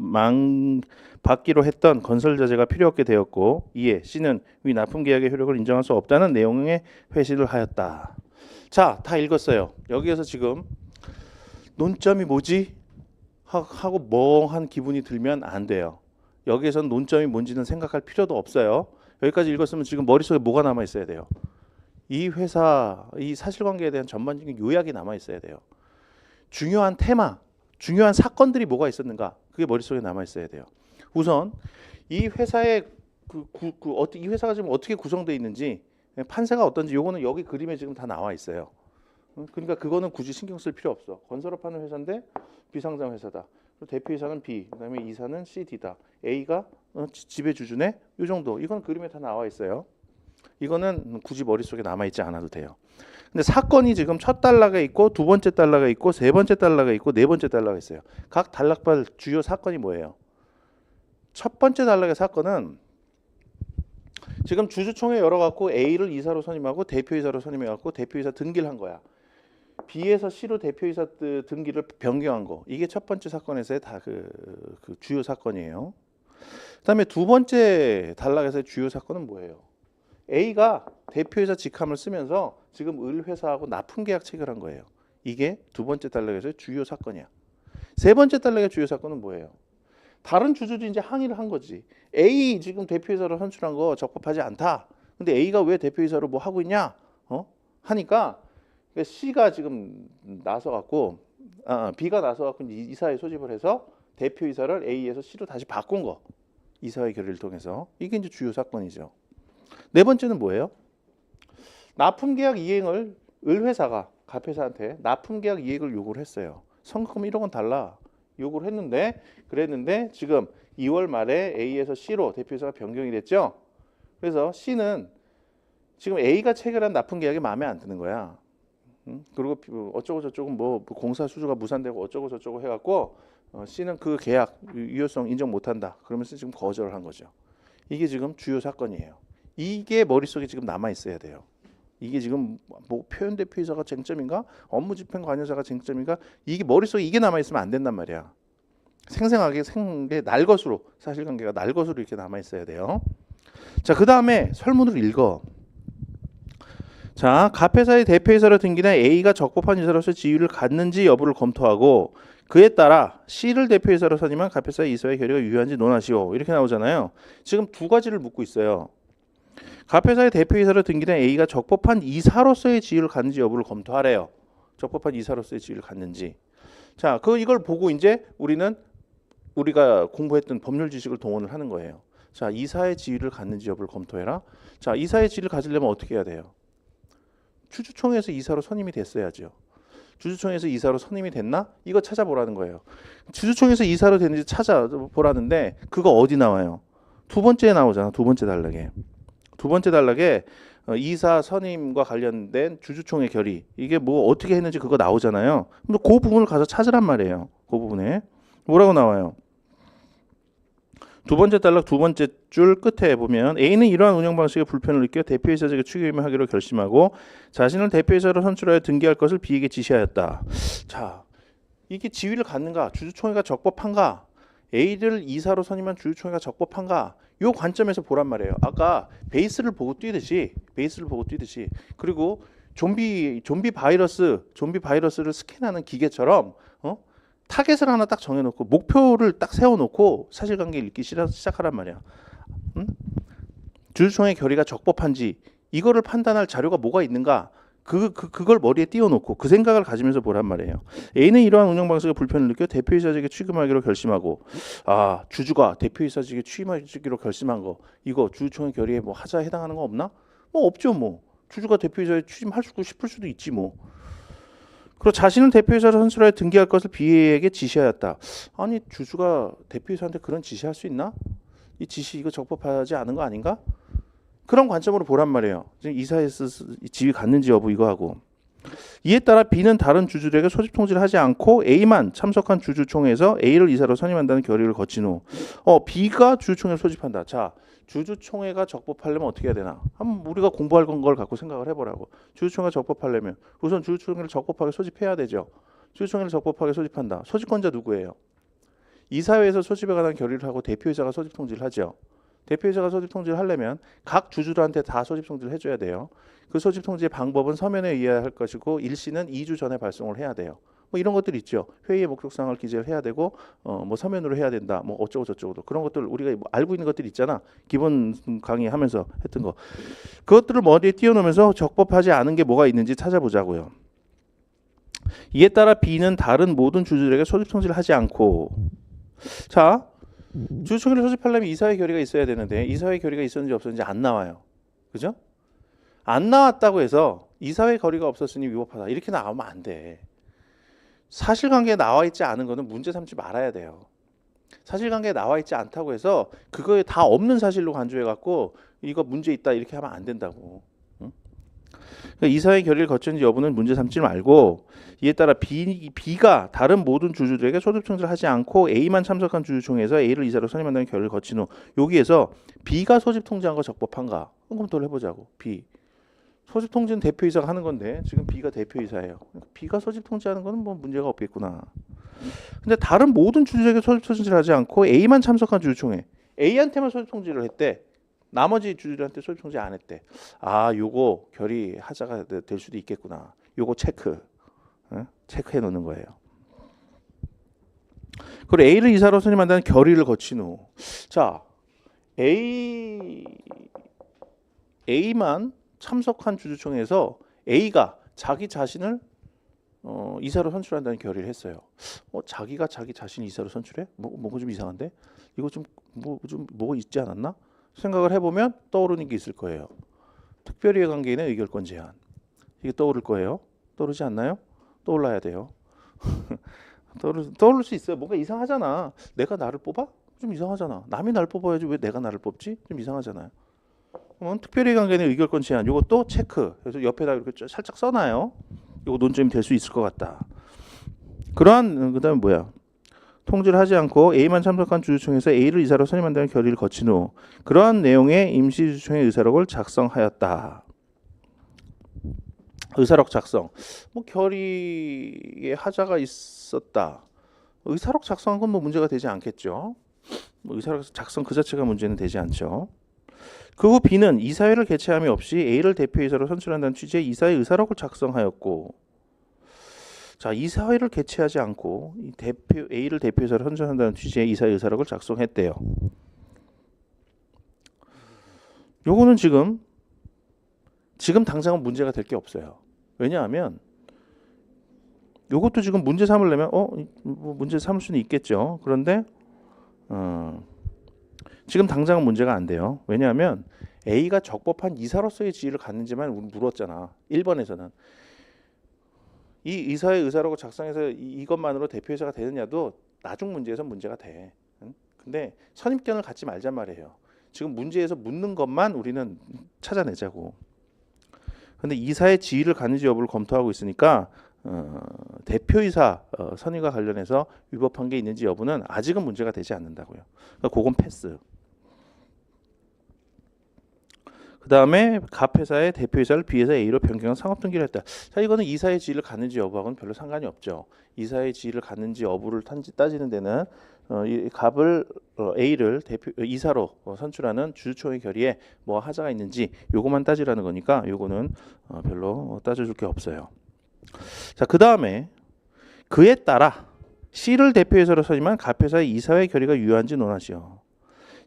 받기로 했던 건설 자재가 필요 없게 되었고, 이에 C는 위 납품 계약의 효력을 인정할 수 없다는 내용의 회시를 하였다. 자, 다 읽었어요. 여기에서 지금 논점이 뭐지? 하고 멍한 기분이 들면 안 돼요. 여기에서는 논점이 뭔지는 생각할 필요도 없어요. 여기까지 읽었으면 지금 머릿속에 뭐가 남아 있어야 돼요? 이 회사, 이 사실관계에 대한 전반적인 요약이 남아 있어야 돼요. 중요한 테마, 중요한 사건들이 뭐가 있었는가, 그게 머릿속에 남아 있어야 돼요. 우선 이 회사의 이 회사가 지금 어떻게 구성되어 있는지, 판세가 어떤지, 요거는 여기 그림에 지금 다 나와 있어요. 그러니까 그거는 굳이 신경 쓸 필요 없어. 건설업 하는 회사인데 비상장 회사다. 대표이사는 B, 그다음에 이사는 C, D다. A가 지배 주주네. 이 정도. 이건 그림에 다 나와 있어요. 이거는 굳이 머릿속에 남아 있지 않아도 돼요. 근데 사건이 지금 첫 단락에 있고, 두 번째 단락에 있고, 세 번째 단락에 있고, 네 번째 단락에 있어요. 각 단락별 주요 사건이 뭐예요? 첫 번째 단락의 사건은 지금 주주총회 열어갖고 A를 이사로 선임하고 대표이사로 선임해갖고 대표이사 등기를 한 거야. B에서 C로 대표이사 등기를 변경한 거. 이게 첫 번째 사건에서의 다 그 주요 사건이에요. 그다음에 두 번째 단락에서의 주요 사건은 뭐예요? A가 대표이사 직함을 쓰면서 지금 을회사하고 납품 계약 체결한 거예요. 이게 두 번째 단락에서의 주요 사건이야. 세 번째 단락의 주요 사건은 뭐예요? 다른 주주들이 이제 항의를 한 거지. A 지금 대표이사로 선출한 거 적법하지 않다. 근데 A가 왜 대표이사로 뭐 하고 있냐? 하니까 C가 지금 나서갖고, B가 나서갖고 이사회 소집을 해서 대표이사를 A에서 C로 다시 바꾼 거. 이사회 결의를 통해서. 이게 이제 주요 사건이죠. 네 번째는 뭐예요? 납품계약 이행을 을회사가 갑회사한테 납품계약 이행을 요구를 했어요. 선급금 1억 원 달라 요구를 그랬는데 지금 2월 말에 A에서 C로 대표이사가 변경이 됐죠. 그래서 C는 지금 A가 체결한 납품계약이 마음에 안 드는 거야. 그리고 어쩌고 저쩌고 뭐 공사 수주가 무산되고 어쩌고 저쩌고 해갖고 C는 그 계약 유효성 인정 못한다. 그러면서 지금 거절을 한 거죠. 이게 지금 주요 사건이에요. 이게 머릿속에 지금 남아 있어야 돼요. 이게 지금 뭐 표현 대표이사가 쟁점인가, 업무 집행 관여자가 쟁점인가, 이게 머릿속에 이게 남아 있으면 안 된단 말이야. 생생하게 날것으로, 사실관계가 날것으로 이렇게 남아 있어야 돼요. 자, 그 다음에 설문을 읽어. 자, 갑회사의 대표이사로 등기된 A가 적법한 이사로서 지위를 갖는지 여부를 검토하고 그에 따라 C를 대표이사로 선임한 갑회사의 이사회 결의가 유효한지 논하시오. 이렇게 나오잖아요. 지금 두 가지를 묻고 있어요. 갑회사의 대표이사로 등기된 A가 적법한 이사로서의 지위를 갖는지 여부를 검토하래요. 적법한 이사로서의 지위를 갖는지. 자, 이걸 보고 이제 우리가 공부했던 법률 지식을 동원을 하는 거예요. 자, 이사의 지위를 갖는지 여부를 검토해라. 자, 이사의 지위를 가지려면 어떻게 해야 돼요? 주주총회에서 이사로 선임이 됐어야죠. 주주총회에서 이사로 선임이 됐나? 이거 찾아보라는 거예요. 주주총회에서 이사로 됐는지 찾아보라는데 그거 어디 나와요? 두 번째에 나오잖아. 두 번째 단락에. 두 번째 단락에 이사 선임과 관련된 주주총회 결의 이게 뭐 어떻게 했는지 그거 나오잖아요. 근데 그 부분을 가서 찾으란 말이에요. 그 부분에 뭐라고 나와요? 두 번째 단락 두 번째 줄 끝에 보면 A는 이러한 운영 방식에 불편을 느껴 대표이사직에 취임하기로 결심하고 자신을 대표이사로 선출하여 등기할 것을 B에게 지시하였다. 자, 이게 지위를 갖는가? 주주총회가 적법한가? A를 이사로 선임한 주주총회가 적법한가? 요 관점에서 보란 말이에요. 아까 베이스를 보고 뛰듯이 그리고 좀비 바이러스를 스캔하는 기계처럼 타겟을 하나 딱 정해놓고 목표를 딱 세워놓고 사실관계를 읽기 시작하란 말이야. 응? 주주총회 결의가 적법한지 이거를 판단할 자료가 뭐가 있는가? 그걸 머리에 띄워놓고 그 생각을 가지면서 보란 말이에요. A는 이러한 운영 방식에 불편을 느껴 대표이사직에 취임하기로 결심하고 주주가 대표이사직에 취임하기로 결심한 거 이거 주주총회 결의에 뭐 하자에 해당하는 거 없나? 뭐 없죠 뭐. 주주가 대표이사에 취임할 수도 싶을 수도 있지 뭐. 그리고 자신은 대표이사로 선출하여 등기할 것을 B에게 지시하였다. 아니 주주가 대표이사한테 그런 지시할 수 있나? 이 지시 이거 적법하지 않은 거 아닌가? 그런 관점으로 보란 말이에요. 이사에서 지위 갖는지 여부 이거 하고. 이에 따라 B는 다른 주주들에게 소집 통지를 하지 않고 A만 참석한 주주총회에서 A를 이사로 선임한다는 결의를 거친 후 B가 주주총회를 소집한다. 자, 주주총회가 적법하려면 어떻게 해야 되나? 한번 우리가 공부할 걸 갖고 생각을 해보라고. 주주총회가 적법하려면 우선 주주총회를 적법하게 소집해야 되죠. 주주총회를 적법하게 소집한다. 소집권자 누구예요? 이사회에서 소집에 관한 결의를 하고 대표이사가 소집 통지를 하죠. 대표이사가 소집 통지를 하려면 각 주주들한테 다 소집 통지를 해줘야 돼요. 그 소집 통지의 방법은 서면에 의해야 할 것이고 일시는 2주 전에 발송을 해야 돼요. 뭐 이런 것들 있죠. 회의의 목적 사항을 기재를 해야 되고 뭐 서면으로 해야 된다. 뭐 어쩌고 저쩌고 그런 것들 우리가 알고 있는 것들 있잖아. 기본 강의하면서 했던 거. 그것들을 머리에 띄워놓으면서 적법하지 않은 게 뭐가 있는지 찾아보자고요. 이에 따라 B는 다른 모든 주주들에게 소집 통지를 하지 않고 자. 주주총회를 소집하려면 이사회 결의가 있어야 되는데 이사회 결의가 있었는지 없었는지 안 나와요. 그죠? 안 나왔다고 해서 이사회 결의가 없었으니 위법하다. 이렇게 나오면 안 돼. 사실관계에 나와 있지 않은 거는 문제 삼지 말아야 돼요. 사실관계에 나와 있지 않다고 해서 그거에 다 없는 사실로 간주해 갖고 이거 문제 있다 이렇게 하면 안 된다고. 응? 그러니까 이사회 결의를 거쳤는지 여부는 문제 삼지 말고 이에 따라 B가 다른 모든 주주들에게 소집 통지를 하지 않고 A만 참석한 주주총회에서 A를 이사로 선임한다는 결의를 거친 후 여기에서 B가 소집 통지한 거 적법한가? 검토를 해보자고. B. 소집 통지는 대표이사가 하는 건데 지금 B가 대표이사예요. B가 소집 통지하는 거는 뭐 문제가 없겠구나. 근데 다른 모든 주주에게 소집 통지를 하지 않고 A만 참석한 주주총회. A한테만 소집 통지를 했대. 나머지 주주들한테 소집 통지 안 했대. 요거 결의 하자가 될 수도 있겠구나. 요거 체크해 놓는 거예요. 그리고 A를 이사로 선임한다는 결의를 거친 후, 자 A만 참석한 주주총회에서 A가 자기 자신을 이사로 선출한다는 결의를 했어요. 자기가 자기 자신 이사로 선출해? 뭐가 좀 이상한데? 이거 좀 뭐가 있지 않았나? 생각을 해보면 떠오르는 게 있을 거예요. 특별히의 관계인의 의결권 제한. 이게 떠오를 거예요. 떠오르지 않나요? 떠올라야 돼요. 떠오를 수 있어요. 뭔가 이상하잖아. 내가 나를 뽑아? 좀 이상하잖아. 남이 날 뽑아야지 왜 내가 나를 뽑지? 좀 이상하잖아요. 그러면 특별히 관계는 의결권 제한. 이것도 체크. 그래서 옆에다 이렇게 살짝 써놔요. 이거 논점이 될 수 있을 것 같다. 그다음에 뭐야? 통지를 하지 않고 A만 참석한 주주총회에서 A를 이사로 선임한다는 결의를 거친 후 그러한 내용의 임시주주총회 의사록을 작성하였다. 의사록 작성. 뭐 결의에 하자가 있었다. 의사록 작성한 건 뭐 문제가 되지 않겠죠. 의사록 작성 그 자체가 문제는 되지 않죠. 그 후 B는 이사회를 개최함이 없이 A를 대표이사로 선출한다는 취지의 이사회 의사록을 작성하였고, 자 이사회를 개최하지 않고 A를 대표이사로 선출한다는 취지의 이사회 의사록을 작성했대요. 요거는 지금 당장은 문제가 될 게 없어요. 왜냐하면 요것도 지금 문제 삼으려면 뭐 문제 삼을 수는 있겠죠. 그런데 지금 당장은 문제가 안 돼요. 왜냐하면 A가 적법한 이사로서의 지위를 갖는지만 우리 물었잖아. 1번에서는. 이 이사의 의사라고 작성해서 이것만으로 대표이사가 되느냐도 나중 문제에서 문제가 돼. 응? 근데 선입견을 갖지 말란 말이에요. 지금 문제에서 묻는 것만 우리는 찾아내자고. 근데 이사의 지위를 갖는지 여부를 검토하고 있으니까 대표이사 선임과 관련해서 위법한 게 있는지 여부는 아직은 문제가 되지 않는다고요. 그러니까 그건 패스. 그 다음에 갑 회사의 대표이사를 B회사 A로 변경한 상업 등기를 했다. 자, 이거는 이사의 지위를 갖는지 여부하고는 별로 상관이 없죠. 이사의 지위를 갖는지 여부를 따지는 데는 이 갑을 A를 대표 이사로 선출하는 주주총회 결의에 뭐 하자가 있는지 요거만 따지라는 거니까 요거는 별로 따져줄 게 없어요. 자, 그 다음에 그에 따라 C를 대표이사로 선임한 갑 회사의 이사회 결의가 유효한지 논하시오.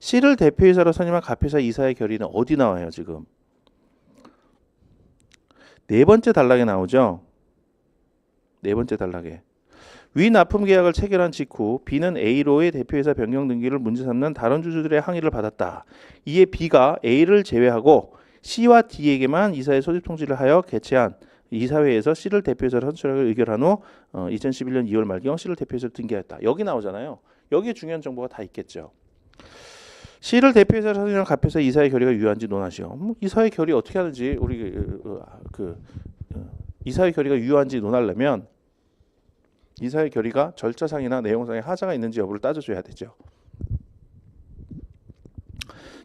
C를 대표이사로 선임한 갑회사 이사의 결의는 어디 나와요 지금? 네 번째 단락에 나오죠. 네 번째 단락에 위 납품 계약을 체결한 직후 B는 A로의 대표이사 변경 등기를 문제 삼는 다른 주주들의 항의를 받았다. 이에 B가 A를 제외하고 C와 D에게만 이사의 소집 통지를 하여 개최한 이사회에서 C를 대표이사로 선출하기로 의결한 후 2011년 2월 말경 C를 대표이사로 등기하였다. 여기 나오잖아요. 여기에 중요한 정보가 다 있겠죠. C를 대표이사로 선임한 갑회사 이사의 결의가 유효한지 논하시오. 이사의 결의 어떻게 하는지 우리 이사의 결의가 유효한지 논하려면 이사의 결의가 절차상이나 내용상에 하자가 있는지 여부를 따져줘야 되죠.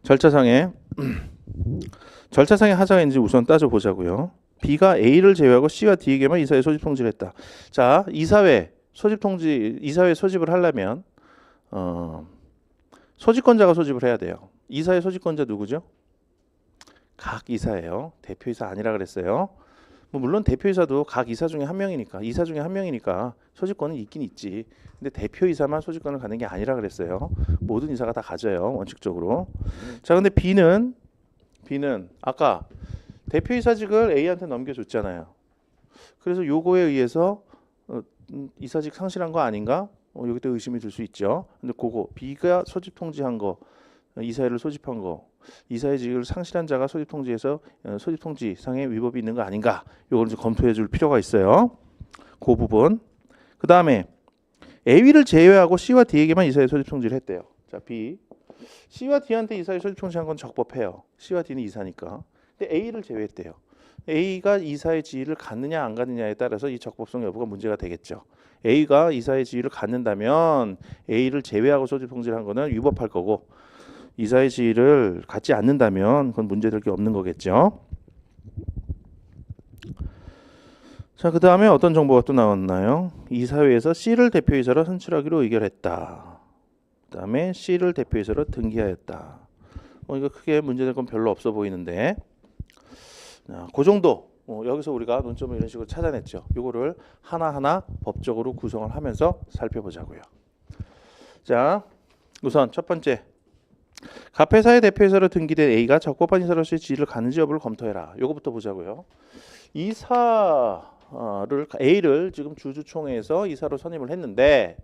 절차상에 하자가 있는지 우선 따져보자고요. B가 A를 제외하고 C와 D에게만 이사회 소집 통지를 했다. 자, 이사회 소집을 하려면 소집권자가 소집을 해야 돼요. 이사의 소집권자 누구죠? 각 이사예요. 대표이사 아니라 그랬어요. 뭐 물론 대표이사도 각 이사 중에 한 명이니까 소집권은 있긴 있지. 근데 대표이사만 소집권을 갖는 게 아니라 그랬어요. 모든 이사가 다 가져요. 원칙적으로. 자, 근데 B는 아까 대표이사직을 A한테 넘겨줬잖아요. 그래서 요거에 의해서 이사직 상실한 거 아닌가? 여기도 의심이 들 수 있죠. 근데 그거 B가 소집 통지한 거, 이사회를 소집한 거, 이사회 직을 상실한 자가 소집 통지에서 소집 통지상의 위법이 있는 거 아닌가? 요걸 좀 검토해 줄 필요가 있어요. 그 부분. 그 다음에 A를 제외하고 C와 D에게만 이사회 소집 통지를 했대요. 자, B. C와 D한테 이사회 소집 통지한 건 적법해요. C와 D는 이사니까. 근데 A를 제외했대요. A가 이사의 지위를 갖느냐 안 갖느냐에 따라서 이 적법성 여부가 문제가 되겠죠. A가 이사의 지위를 갖는다면 A를 제외하고 소집 통지를 한 거는 위법할 거고 이사의 지위를 갖지 않는다면 그건 문제될 게 없는 거겠죠. 자, 그 다음에 어떤 정보가 또 나왔나요? 이사회에서 C를 대표이사로 선출하기로 의결했다. 그 다음에 C를 대표이사로 등기하였다. 이거 크게 문제될 건 별로 없어 보이는데 그 정도 여기서 우리가 논점을 이런 식으로 찾아냈죠. 이거를 하나하나 법적으로 구성을 하면서 살펴보자고요. 자, 우선 첫 번째 갑회사의 대표이사로 등기된 A가 적법한 이사로서의 지위를 갖는지 여부를 검토해라. 이거부터 보자고요. A를 지금 주주총회에서 이사로 선임을 했는데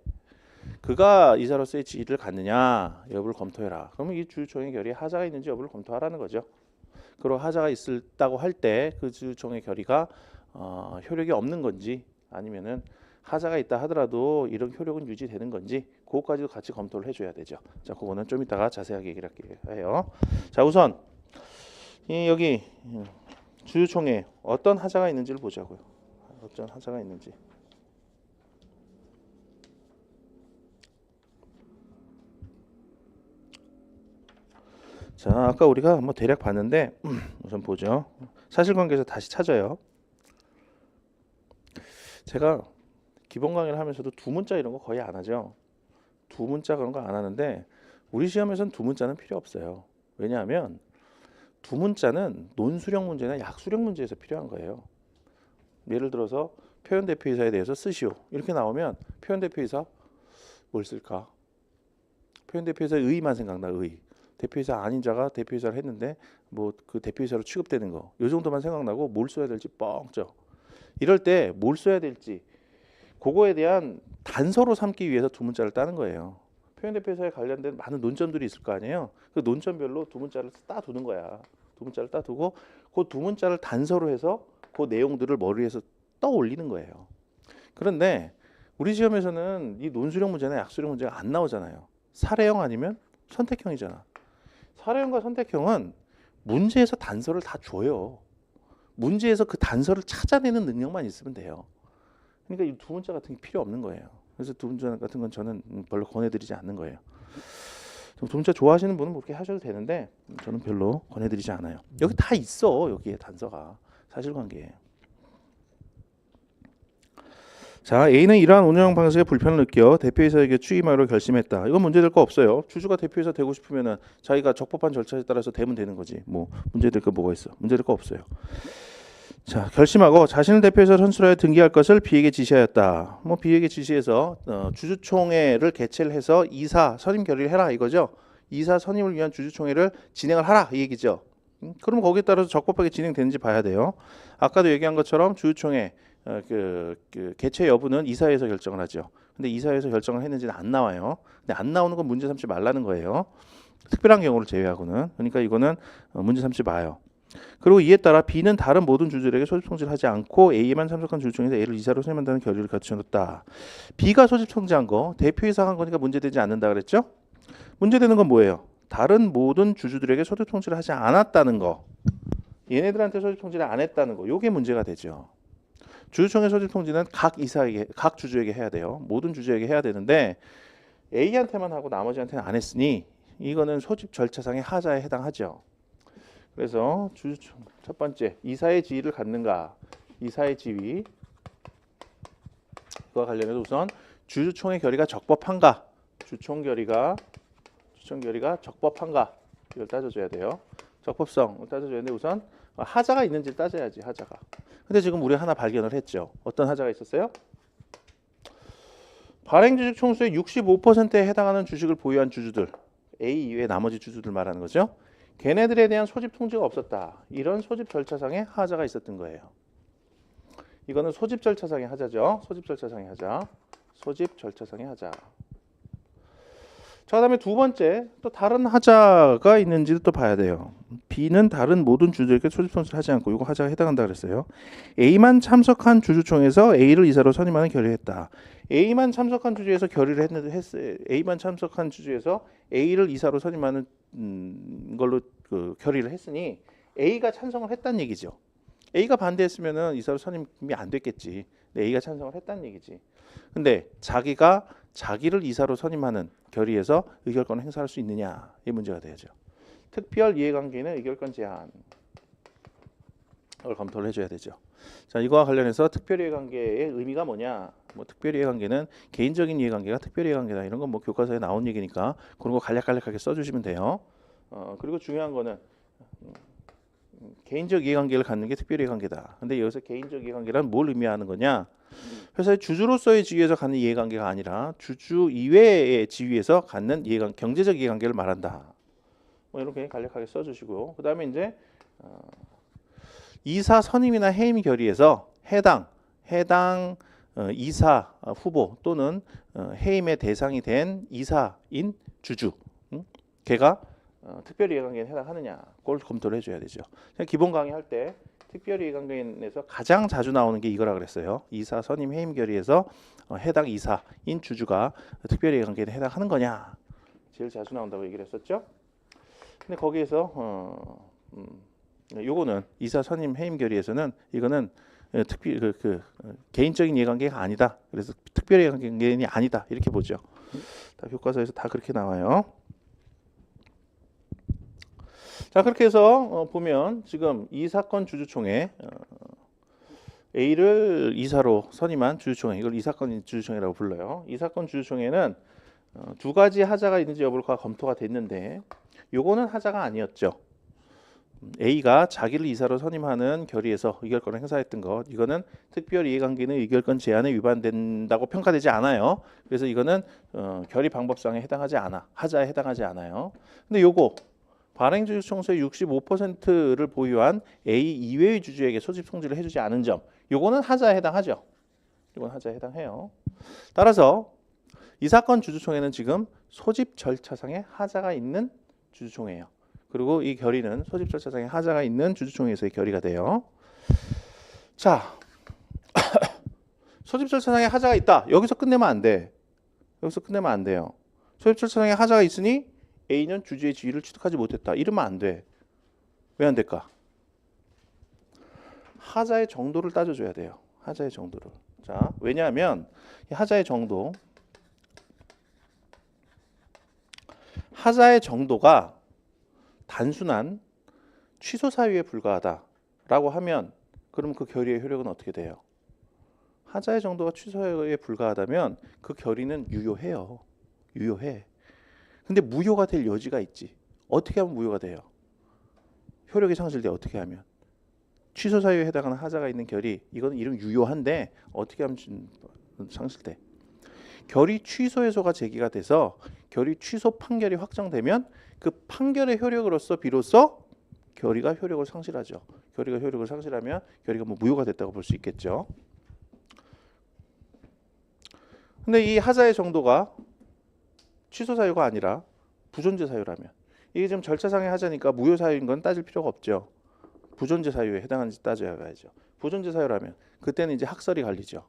그가 이사로서의 지위를 갖느냐 여부를 검토해라. 그러면 이 주주총회 결의에 하자가 있는지 여부를 검토하라는 거죠. 그리고 하자가 있다고 할 때 그 주주총회 결의가 효력이 없는 건지 아니면은 하자가 있다 하더라도 이런 효력은 유지되는 건지 그것까지도 같이 검토를 해줘야 되죠. 자, 그거는 좀 이따가 자세하게 얘기를 할게요. 자, 우선 여기 주주총회 어떤 하자가 있는지를 보자고요. 어떤 하자가 있는지. 자, 아까 우리가 뭐 대략 봤는데 우선 보죠. 사실관계에서 다시 찾아요. 제가 기본 강의를 하면서도 두문자 이런 거 거의 안 하죠. 두문자 그런 거 안 하는데 우리 시험에서는 두문자는 필요 없어요. 왜냐하면 두문자는 논수령 문제나 약수령 문제에서 필요한 거예요. 예를 들어서 표현대표이사에 대해서 쓰시오 이렇게 나오면 표현대표이사 뭘 쓸까? 표현대표이사의 의의만 생각나. 의의. 대표이사 아닌 자가 대표이사를 했는데 뭐 그 대표이사로 취급되는 거 이 정도만 생각나고 뭘 써야 될지 뻥져. 이럴 때 뭘 써야 될지 그거에 대한 단서로 삼기 위해서 두문자를 따는 거예요. 표현대표이사에 관련된 많은 논점들이 있을 거 아니에요. 그 논점별로 두 문자를 따두는 거야. 두 문자를 따두고 그 두 문자를 단서로 해서 그 내용들을 머리에서 떠올리는 거예요. 그런데 우리 시험에서는 이 논술형 문제나 약술형 문제가 안 나오잖아요. 사례형 아니면 선택형이잖아. 사례형과 선택형은 문제에서 단서를 다 줘요. 문제에서 그 단서를 찾아내는 능력만 있으면 돼요. 그러니까 이 두 문자 같은 게 필요 없는 거예요. 그래서 두 문자 같은 건 저는 별로 권해드리지 않는 거예요. 두 문자 좋아하시는 분은 그렇게 하셔도 되는데 저는 별로 권해드리지 않아요. 여기 다 있어. 여기에 단서가 사실관계예요. 자, A는 이러한 운영 방식에 불편을 느껴 대표이사에게 취임하기로 결심했다. 이건 문제될 거 없어요. 주주가 대표이사 되고 싶으면은 자기가 적법한 절차에 따라서 되면 되는 거지. 뭐 문제될 거 뭐가 있어? 문제될 거 없어요. 자, 결심하고 자신을 대표해서 선출하여 등기할 것을 B에게 지시하였다. 뭐 B에게 지시해서 주주총회를 개최를 해서 이사 선임 결의를 해라 이거죠. 이사 선임을 위한 주주총회를 진행을 하라 이 얘기죠. 그럼 거기에 따라서 적법하게 진행되는지 봐야 돼요. 아까도 얘기한 것처럼 주주총회 그 개최 여부는 이사회에서 결정을 하죠. 근데 이사회에서 결정을 했는지는 안 나와요. 근데 안 나오는 건 문제 삼지 말라는 거예요. 특별한 경우를 제외하고는. 그러니까 이거는 문제 삼지 마요. 그리고 이에 따라 B는 다른 모든 주주들에게 소집 통지를 하지 않고 A만 참석한 주주총회에서 A를 이사로 선임한다는 결의를 갖춰놓았다. B가 소집 통지한 거 대표이사가 한 거니까 문제되지 않는다 그랬죠? 문제되는 건 뭐예요? 다른 모든 주주들에게 소집 통지를 하지 않았다는 거. 얘네들한테 소집 통지를 안 했다는 거. 요게 문제가 되죠. 주주총회 소집 통지는 각 이사에게, 각 주주에게 해야 돼요. 모든 주주에게 해야 되는데 A한테만 하고 나머지한테는 안 했으니 이거는 소집 절차상의 하자에 해당하죠. 그래서 주주총 첫 번째 이사의 지위를 갖는가, 이사의 지위 그와 관련해서 우선 주주총회 결의가 적법한가, 주총 결의가 적법한가 이걸 따져줘야 돼요. 적법성을 따져줘야 되는데 우선 하자가 있는지 따져야지 하자가. 근데 지금 우리 하나 발견을 했죠. 어떤 하자가 있었어요? 발행주식 총수의 65%에 해당하는 주식을 보유한 주주들 A 이외의 나머지 주주들 말하는 거죠. 걔네들에 대한 소집 통지가 없었다. 이런 소집 절차상의 하자가 있었던 거예요. 이거는 소집 절차상의 하자죠. 소집 절차상의 하자. 소집 절차상의 하자. 자, 그다음에 두 번째 또 다른 하자가 있는지도 또 봐야 돼요. B는 다른 모든 주주에게 소집 통지를 하지 않고 이거 하자가 해당한다 그랬어요. A만 참석한 주주총회에서 A를 이사로 선임하는 결의했다. A만 참석한 주주에서 결의를 했어요. A만 참석한 주주에서 A를 이사로 선임하는 걸로 그 결의를 했으니 A가 찬성을 했다는 얘기죠. A가 반대했으면은 이사로 선임이 안 됐겠지. A가 찬성을 했다는 얘기지. 근데 자기가 자기를 이사로 선임하는 결의에서 의결권을 행사할 수 있느냐 이 문제가 되죠. 특별 이해관계는 의결권 제한 을 검토를 해줘야 되죠. 자, 이거와 관련해서 특별 이해관계의 의미가 뭐냐? 뭐 특별 이해관계는 개인적인 이해관계가 특별 이해관계다 이런 건 뭐 교과서에 나온 얘기니까 그런 거 간략간략하게 써주시면 돼요. 그리고 중요한 거는 개인적 이해관계를 갖는 게 특별 이해관계다. 근데 여기서 개인적 이해관계란 뭘 의미하는 거냐? 회사의 주주로서의 지위에서 갖는 이해관계가 아니라 주주 이외의 지위에서 갖는 이해관 경제적 이해관계를 말한다. 뭐 이렇게 간략하게 써주시고 그 다음에 이제 이사 선임이나 해임 결의에서 해당 이사 후보 또는 해임의 대상이 된 이사인 주주 걔가 특별 이해관계에 해당하느냐 그걸 검토를 해줘야 되죠. 기본 강의할 때 특별 이해관계에서 가장 자주 나오는 게 이거라 그랬어요. 이사 선임 해임 결의에서 해당 이사인 주주가 특별 이해관계에 해당하는 거냐 제일 자주 나온다고 얘기를 했었죠. 근데 거기에서 요거는 이사 선임 해임 결의에서는 이거는 특별 개인적인 이해관계가 아니다. 그래서 특별 이해관계는 아니다 이렇게 보죠. 다 교과서에서 다 그렇게 나와요. 자, 그렇게 해서 보면 지금 이 사건 주주총회 A를 이사로 선임한 주주총회 이걸 이 사건 주주총회라고 불러요. 이 사건 주주총회는 두 가지 하자가 있는지 여부가 검토가 됐는데 요거는 하자가 아니었죠. A가 자기를 이사로 선임하는 결의에서 의결권을 행사했던 것 이거는 특별 이해관계는 의결권 제한에 위반된다고 평가되지 않아요. 그래서 이거는 결의 방법상에 해당하지 않아. 하자에 해당하지 않아요. 근데 요거 발행주주 총수의 65%를 보유한 A 이외의 주주에게 소집 통지를 해주지 않은 점 요거는 하자에 해당하죠. 이건 하자에 해당해요. 따라서 이 사건 주주총회는 지금 소집 절차상의 하자가 있는 주주총회예요. 그리고 이 결의는 소집 절차상의 하자가 있는 주주총회에서의 결의가 돼요. 자, 소집 절차상의 하자가 있다. 여기서 끝내면 안 돼. 여기서 끝내면 안 돼요. 소집 절차상의 하자가 있으니 A는 주주의 지위를 취득하지 못했다. 이러면 안 돼. 왜 안 될까? 하자의 정도를 따져줘야 돼요. 하자의 정도를. 자, 왜냐하면 이 하자의 정도, 하자의 정도가 단순한 취소 사유에 불과하다라고 하면 그럼 그 결의의 효력은 어떻게 돼요? 하자의 정도가 취소에 불과하다면 그 결의는 유효해요. 유효해. 근데 무효가 될 여지가 있지. 어떻게 하면 무효가 돼요? 효력이 상실돼. 어떻게 하면? 취소 사유에 해당하는 하자가 있는 결의, 이건 이름 유효한데 어떻게 하면 상실돼? 결의 취소 해소가 제기가 돼서 결의 취소 판결이 확정되면 그 판결의 효력으로서 비로소 결의가 효력을 상실하죠. 결의가 효력을 상실하면 결의가 뭐 무효가 됐다고 볼 수 있겠죠. 근데 이 하자의 정도가 취소 사유가 아니라 부존재 사유라면, 이게 지금 절차상의 하자니까 무효 사유인 건 따질 필요가 없죠. 부존재 사유에 해당하는지 따져야죠. 부존재 사유라면 그때는 이제 학설이 갈리죠.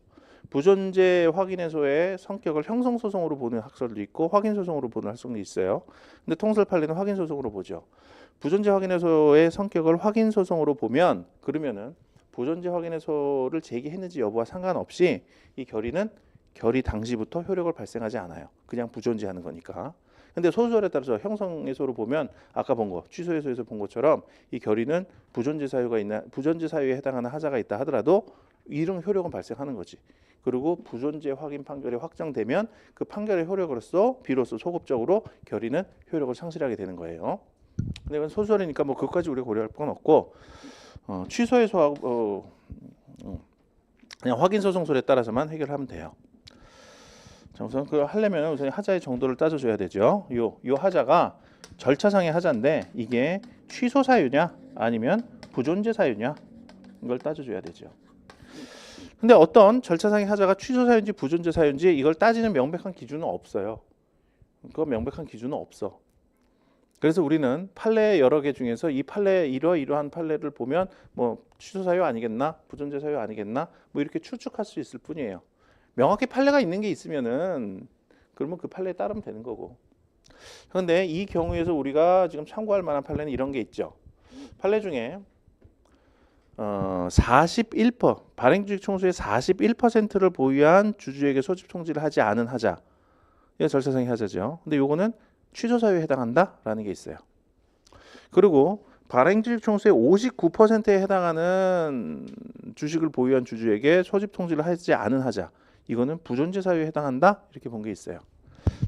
부존재 확인해소의 성격을 형성소송으로 보는 학설도 있고 확인소송으로 보는 학설도 있어요. 근데 통설 판례는 확인소송으로 보죠. 부존재 확인해소의 성격을 확인소송으로 보면 그러면은 부존재 확인해소를 제기했는지 여부와 상관없이 이 결의는 결의 당시부터 효력을 발생하지 않아요. 그냥 부존재하는 거니까. 근데 소수설에 따라서 형성해소로 보면 아까 본 거, 취소해소에서 본 것처럼 이 결의는 부존재 사유가 있나, 부존재 사유에 해당하는 하자가 있다 하더라도 이런 효력은 발생하는 거지. 그리고 부존재 확인 판결이 확정되면 그 판결의 효력으로서 비로소 소급적으로 결의는 효력을 상실하게 되는 거예요. 근데 이건 소수설이니까 뭐 그것까지 우리가 고려할 건 없고 취소해소하고 그냥 확인소송설에 따라서만 해결하면 돼요. 자, 우선 그걸 하려면 우선 하자의 정도를 따져줘야 되죠. 요 하자가 절차상의 하자인데 이게 취소 사유냐 아니면 부존재 사유냐 이걸 따져줘야 되죠. 근데 어떤 절차상의 하자가 취소 사유인지 부존재 사유인지 이걸 따지는 명백한 기준은 없어요. 그거 명백한 기준은 없어. 그래서 우리는 판례 여러 개 중에서 이 판례 이러한 판례를 보면 뭐 취소 사유 아니겠나 부존재 사유 아니겠나 뭐 이렇게 추측할 수 있을 뿐이에요. 명확히 판례가 있는 게 있으면은 그러면 그 판례에 따르면 되는 거고. 그런데 이 경우에서 우리가 지금 참고할 만한 판례는 이런 게 있죠. 판례 중에 41% 발행주식 총수의 41%를 보유한 주주에게 소집 통지를 하지 않은 하자. 이게 절차상의 하자죠. 근데 요거는 취소 사유에 해당한다라는 게 있어요. 그리고 발행주식 총수의 59%에 해당하는 주식을 보유한 주주에게 소집 통지를 하지 않은 하자. 이거는 부존재 사유에 해당한다 이렇게 본 게 있어요.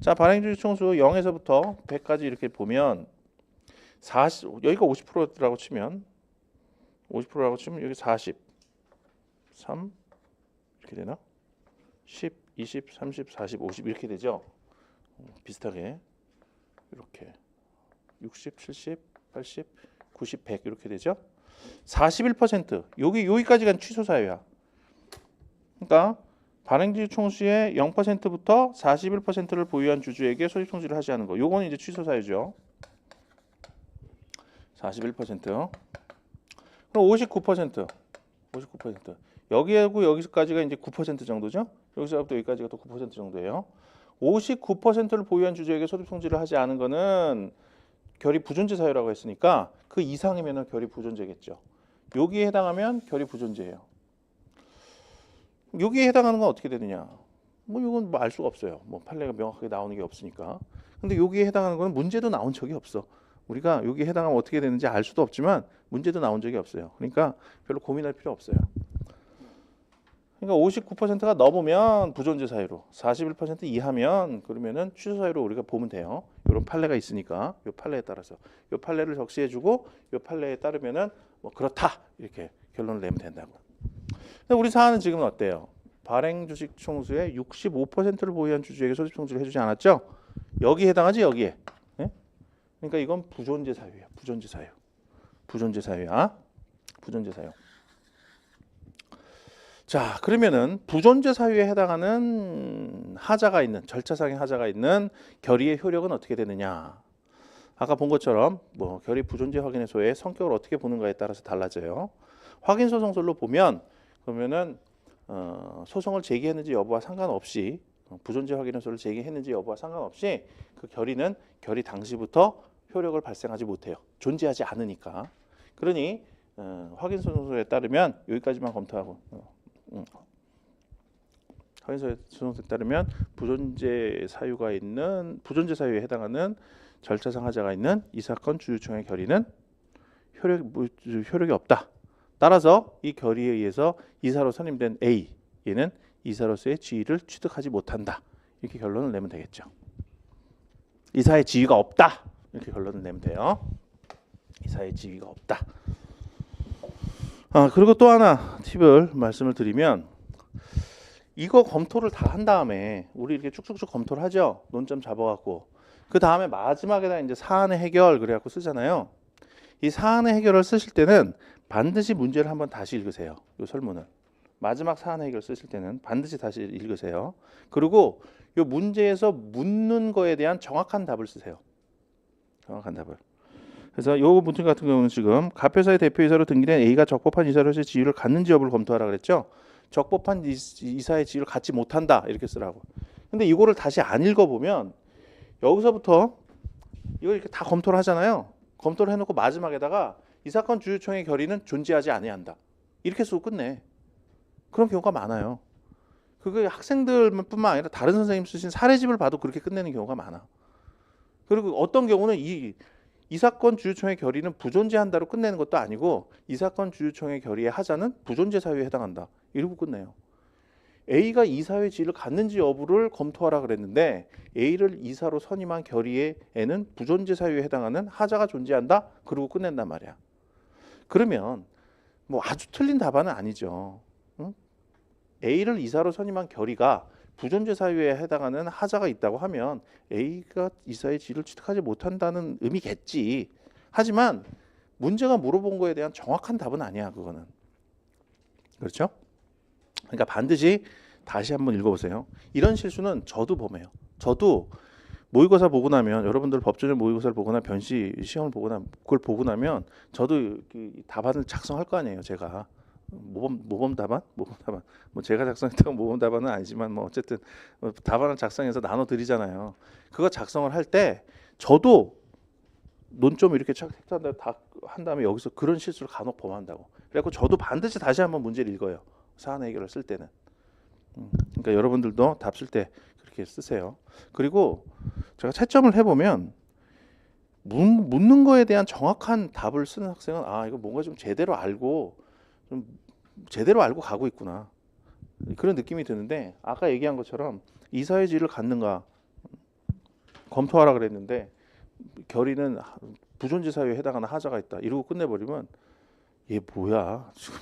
자, 발행주식 총수 0에서부터 100까지 이렇게 보면 40 여기가 50%라고 치면 50%라고 치면 여기 40, 3 이렇게 되나? 10, 20, 30, 40, 50 이렇게 되죠. 비슷하게 이렇게 60, 70, 80, 90, 100 이렇게 되죠. 41% 여기까지가 취소 사유야. 그러니까 발행주식 총수의 0%부터 41%를 보유한 주주에게 소집 통지를 하지 않은 거. 요거는 이제 취소 사유죠. 41%. 그럼 59%. 여기하고 여기까지가 이제 9% 정도죠. 여기서부터 여기까지가 또 9% 정도예요. 59%를 보유한 주주에게 소집 통지를 하지 않은 거는 결의 부존재 사유라고 했으니까 그 이상이면 결의 부존재겠죠. 여기에 해당하면 결의 부존재예요. 여기에 해당하는 건 어떻게 되느냐? 뭐 이건 뭐 알 수가 없어요. 뭐 판례가 명확하게 나오는 게 없으니까. 근데 여기에 해당하는 건 문제도 나온 적이 없어. 우리가 여기에 해당하면 어떻게 되는지 알 수도 없지만 문제도 나온 적이 없어요. 그러니까 별로 고민할 필요 없어요. 그러니까 59%가 넘으면 부존재 사유로, 41% 이하면 그러면은 취소 사유로 우리가 보면 돼요. 이런 판례가 있으니까 이 판례에 따라서 이 판례를 적시해주고 이 판례에 따르면은 뭐 그렇다 이렇게 결론을 내면 된다고. 근데 우리 사안은 지금 어때요? 발행 주식 총수의 65%를 보유한 주주에게 소집 통지를 해주지 않았죠? 여기에 해당하지 여기에. 네? 그러니까 이건 부존재 사유예요. 부존재 사유. 부존재 사유야. 부존재 사유. 자, 그러면은 부존재 사유에 해당하는 하자가 있는 절차상의 하자가 있는 결의의 효력은 어떻게 되느냐? 아까 본 것처럼 뭐 결의 부존재 확인의소의 성격을 어떻게 보는가에 따라서 달라져요. 확인 소송설로 보면 그러면은 소송을 제기했는지 여부와 상관없이 부존재 확인의소를 제기했는지 여부와 상관없이 그 결의는 결의 당시부터 효력을 발생하지 못해요. 존재하지 않으니까. 그러니 확인 소송서에 따르면 여기까지만 검토하고 확인 소송서에 따르면 부존재 사유에 해당하는 절차상 하자가 있는 이 사건 주주총회 결의는 효력이 없다. 따라서 이 결의에 의해서 이사로 선임된 A 얘는 이사로서의 지위를 취득하지 못한다. 이렇게 결론을 내면 되겠죠. 이사의 지위가 없다. 이렇게 결론을 내면 돼요. 이사의 지위가 없다. 그리고 또 하나 팁을 말씀을 드리면 이거 검토를 다 한 다음에 우리 이렇게 쭉쭉쭉 검토를 하죠. 논점 잡아갖고 그 다음에 마지막에다 이제 사안의 해결 그래갖고 쓰잖아요. 이 사안의 해결을 쓰실 때는 반드시 문제를 한번 다시 읽으세요. 이 설문을 마지막 사안의 해결 쓰실 때는 반드시 다시 읽으세요. 그리고 이 문제에서 묻는 거에 대한 정확한 답을 쓰세요. 정확한 답을. 그래서 요 문제 같은 경우는 지금 갑회사의 대표이사로 등기된 A가 적법한 이사로서의 지위를 갖는지 여부를 검토하라 그랬죠. 적법한 이사의 지위를 갖지 못한다 이렇게 쓰라고. 근데 이거를 다시 안 읽어보면 여기서부터 이걸 이렇게 다 검토를 하잖아요. 검토를 해놓고 마지막에다가 이 사건 주주총회 결의는 존재하지 아니한다 이렇게 쓰고 끝내. 그런 경우가 많아요. 그게 학생들뿐만 아니라 다른 선생님 쓰신 사례집을 봐도 그렇게 끝내는 경우가 많아. 그리고 어떤 경우는 이 사건 주주총회 결의는 부존재한다로 끝내는 것도 아니고 이 사건 주주총회 결의의 하자는 부존재 사유에 해당한다 이러고 끝내요. A가 이사의 지위를 갖는지 여부를 검토하라 그랬는데 A를 이사로 선임한 결의에는 부존재 사유에 해당하는 하자가 존재한다 그러고 끝낸단 말이야. 그러면 뭐 아주 틀린 답안은 아니죠. 응? A를 이사로 선임한 결의가 부존재 사유에 해당하는 하자가 있다고 하면 A가 이사의 지위를 취득하지 못한다는 의미겠지. 하지만 문제가 물어본 거에 대한 정확한 답은 아니야. 그거는. 그렇죠? 그러니까 반드시 다시 한번 읽어보세요. 이런 실수는 저도 범해요. 저도 모의고사 보고 나면 여러분들 법조전 모의고사를 보거나 변시 시험을 보거나 그걸 보고 나면 저도 답안을 작성할 거 아니에요. 제가 모범 답안 뭐 제가 작성했다고 모범 답안은 아니지만 뭐 어쨌든 답안을 작성해서 나눠 드리잖아요. 그거 작성을 할 때 저도 논점 이렇게 다 한 다음에 여기서 그런 실수를 간혹 범한다고. 그래갖고 저도 반드시 다시 한번 문제를 읽어요. 사안 해결을 쓸 때는. 그러니까 여러분들도 답 쓸 때 그렇게 쓰세요. 그리고 제가 채점을 해보면 묻는 거에 대한 정확한 답을 쓰는 학생은 이거 뭔가 좀 제대로 알고 가고 있구나 그런 느낌이 드는데 아까 얘기한 것처럼 이사의 지위를 갖는가 검토하라 그랬는데 결의는 부존재 사유에 해당하는 하자가 있다 이러고 끝내버리면 얘 뭐야 지금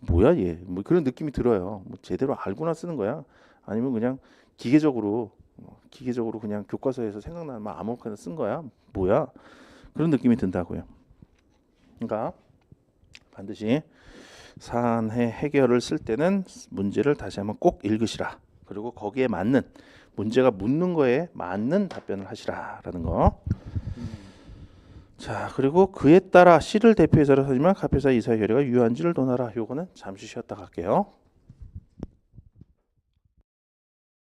뭐야 얘 뭐 그런 느낌이 들어요. 뭐 제대로 알고나 쓰는 거야 아니면 그냥 기계적으로 그냥 교과서에서 생각나는 말 아무거나 쓴 거야 뭐야 그런 느낌이 든다고요. 그러니까 반드시 사안의 해결을 쓸 때는 문제를 다시 한번 꼭 읽으시라. 그리고 거기에 맞는 문제가 묻는 거에 맞는 답변을 하시라라는 거. 자, 그리고 그에 따라 C를 대표이사로 서지만 갑회사 이사의 결의가 유효한지를 논하라. 요거는 잠시 쉬었다 갈게요.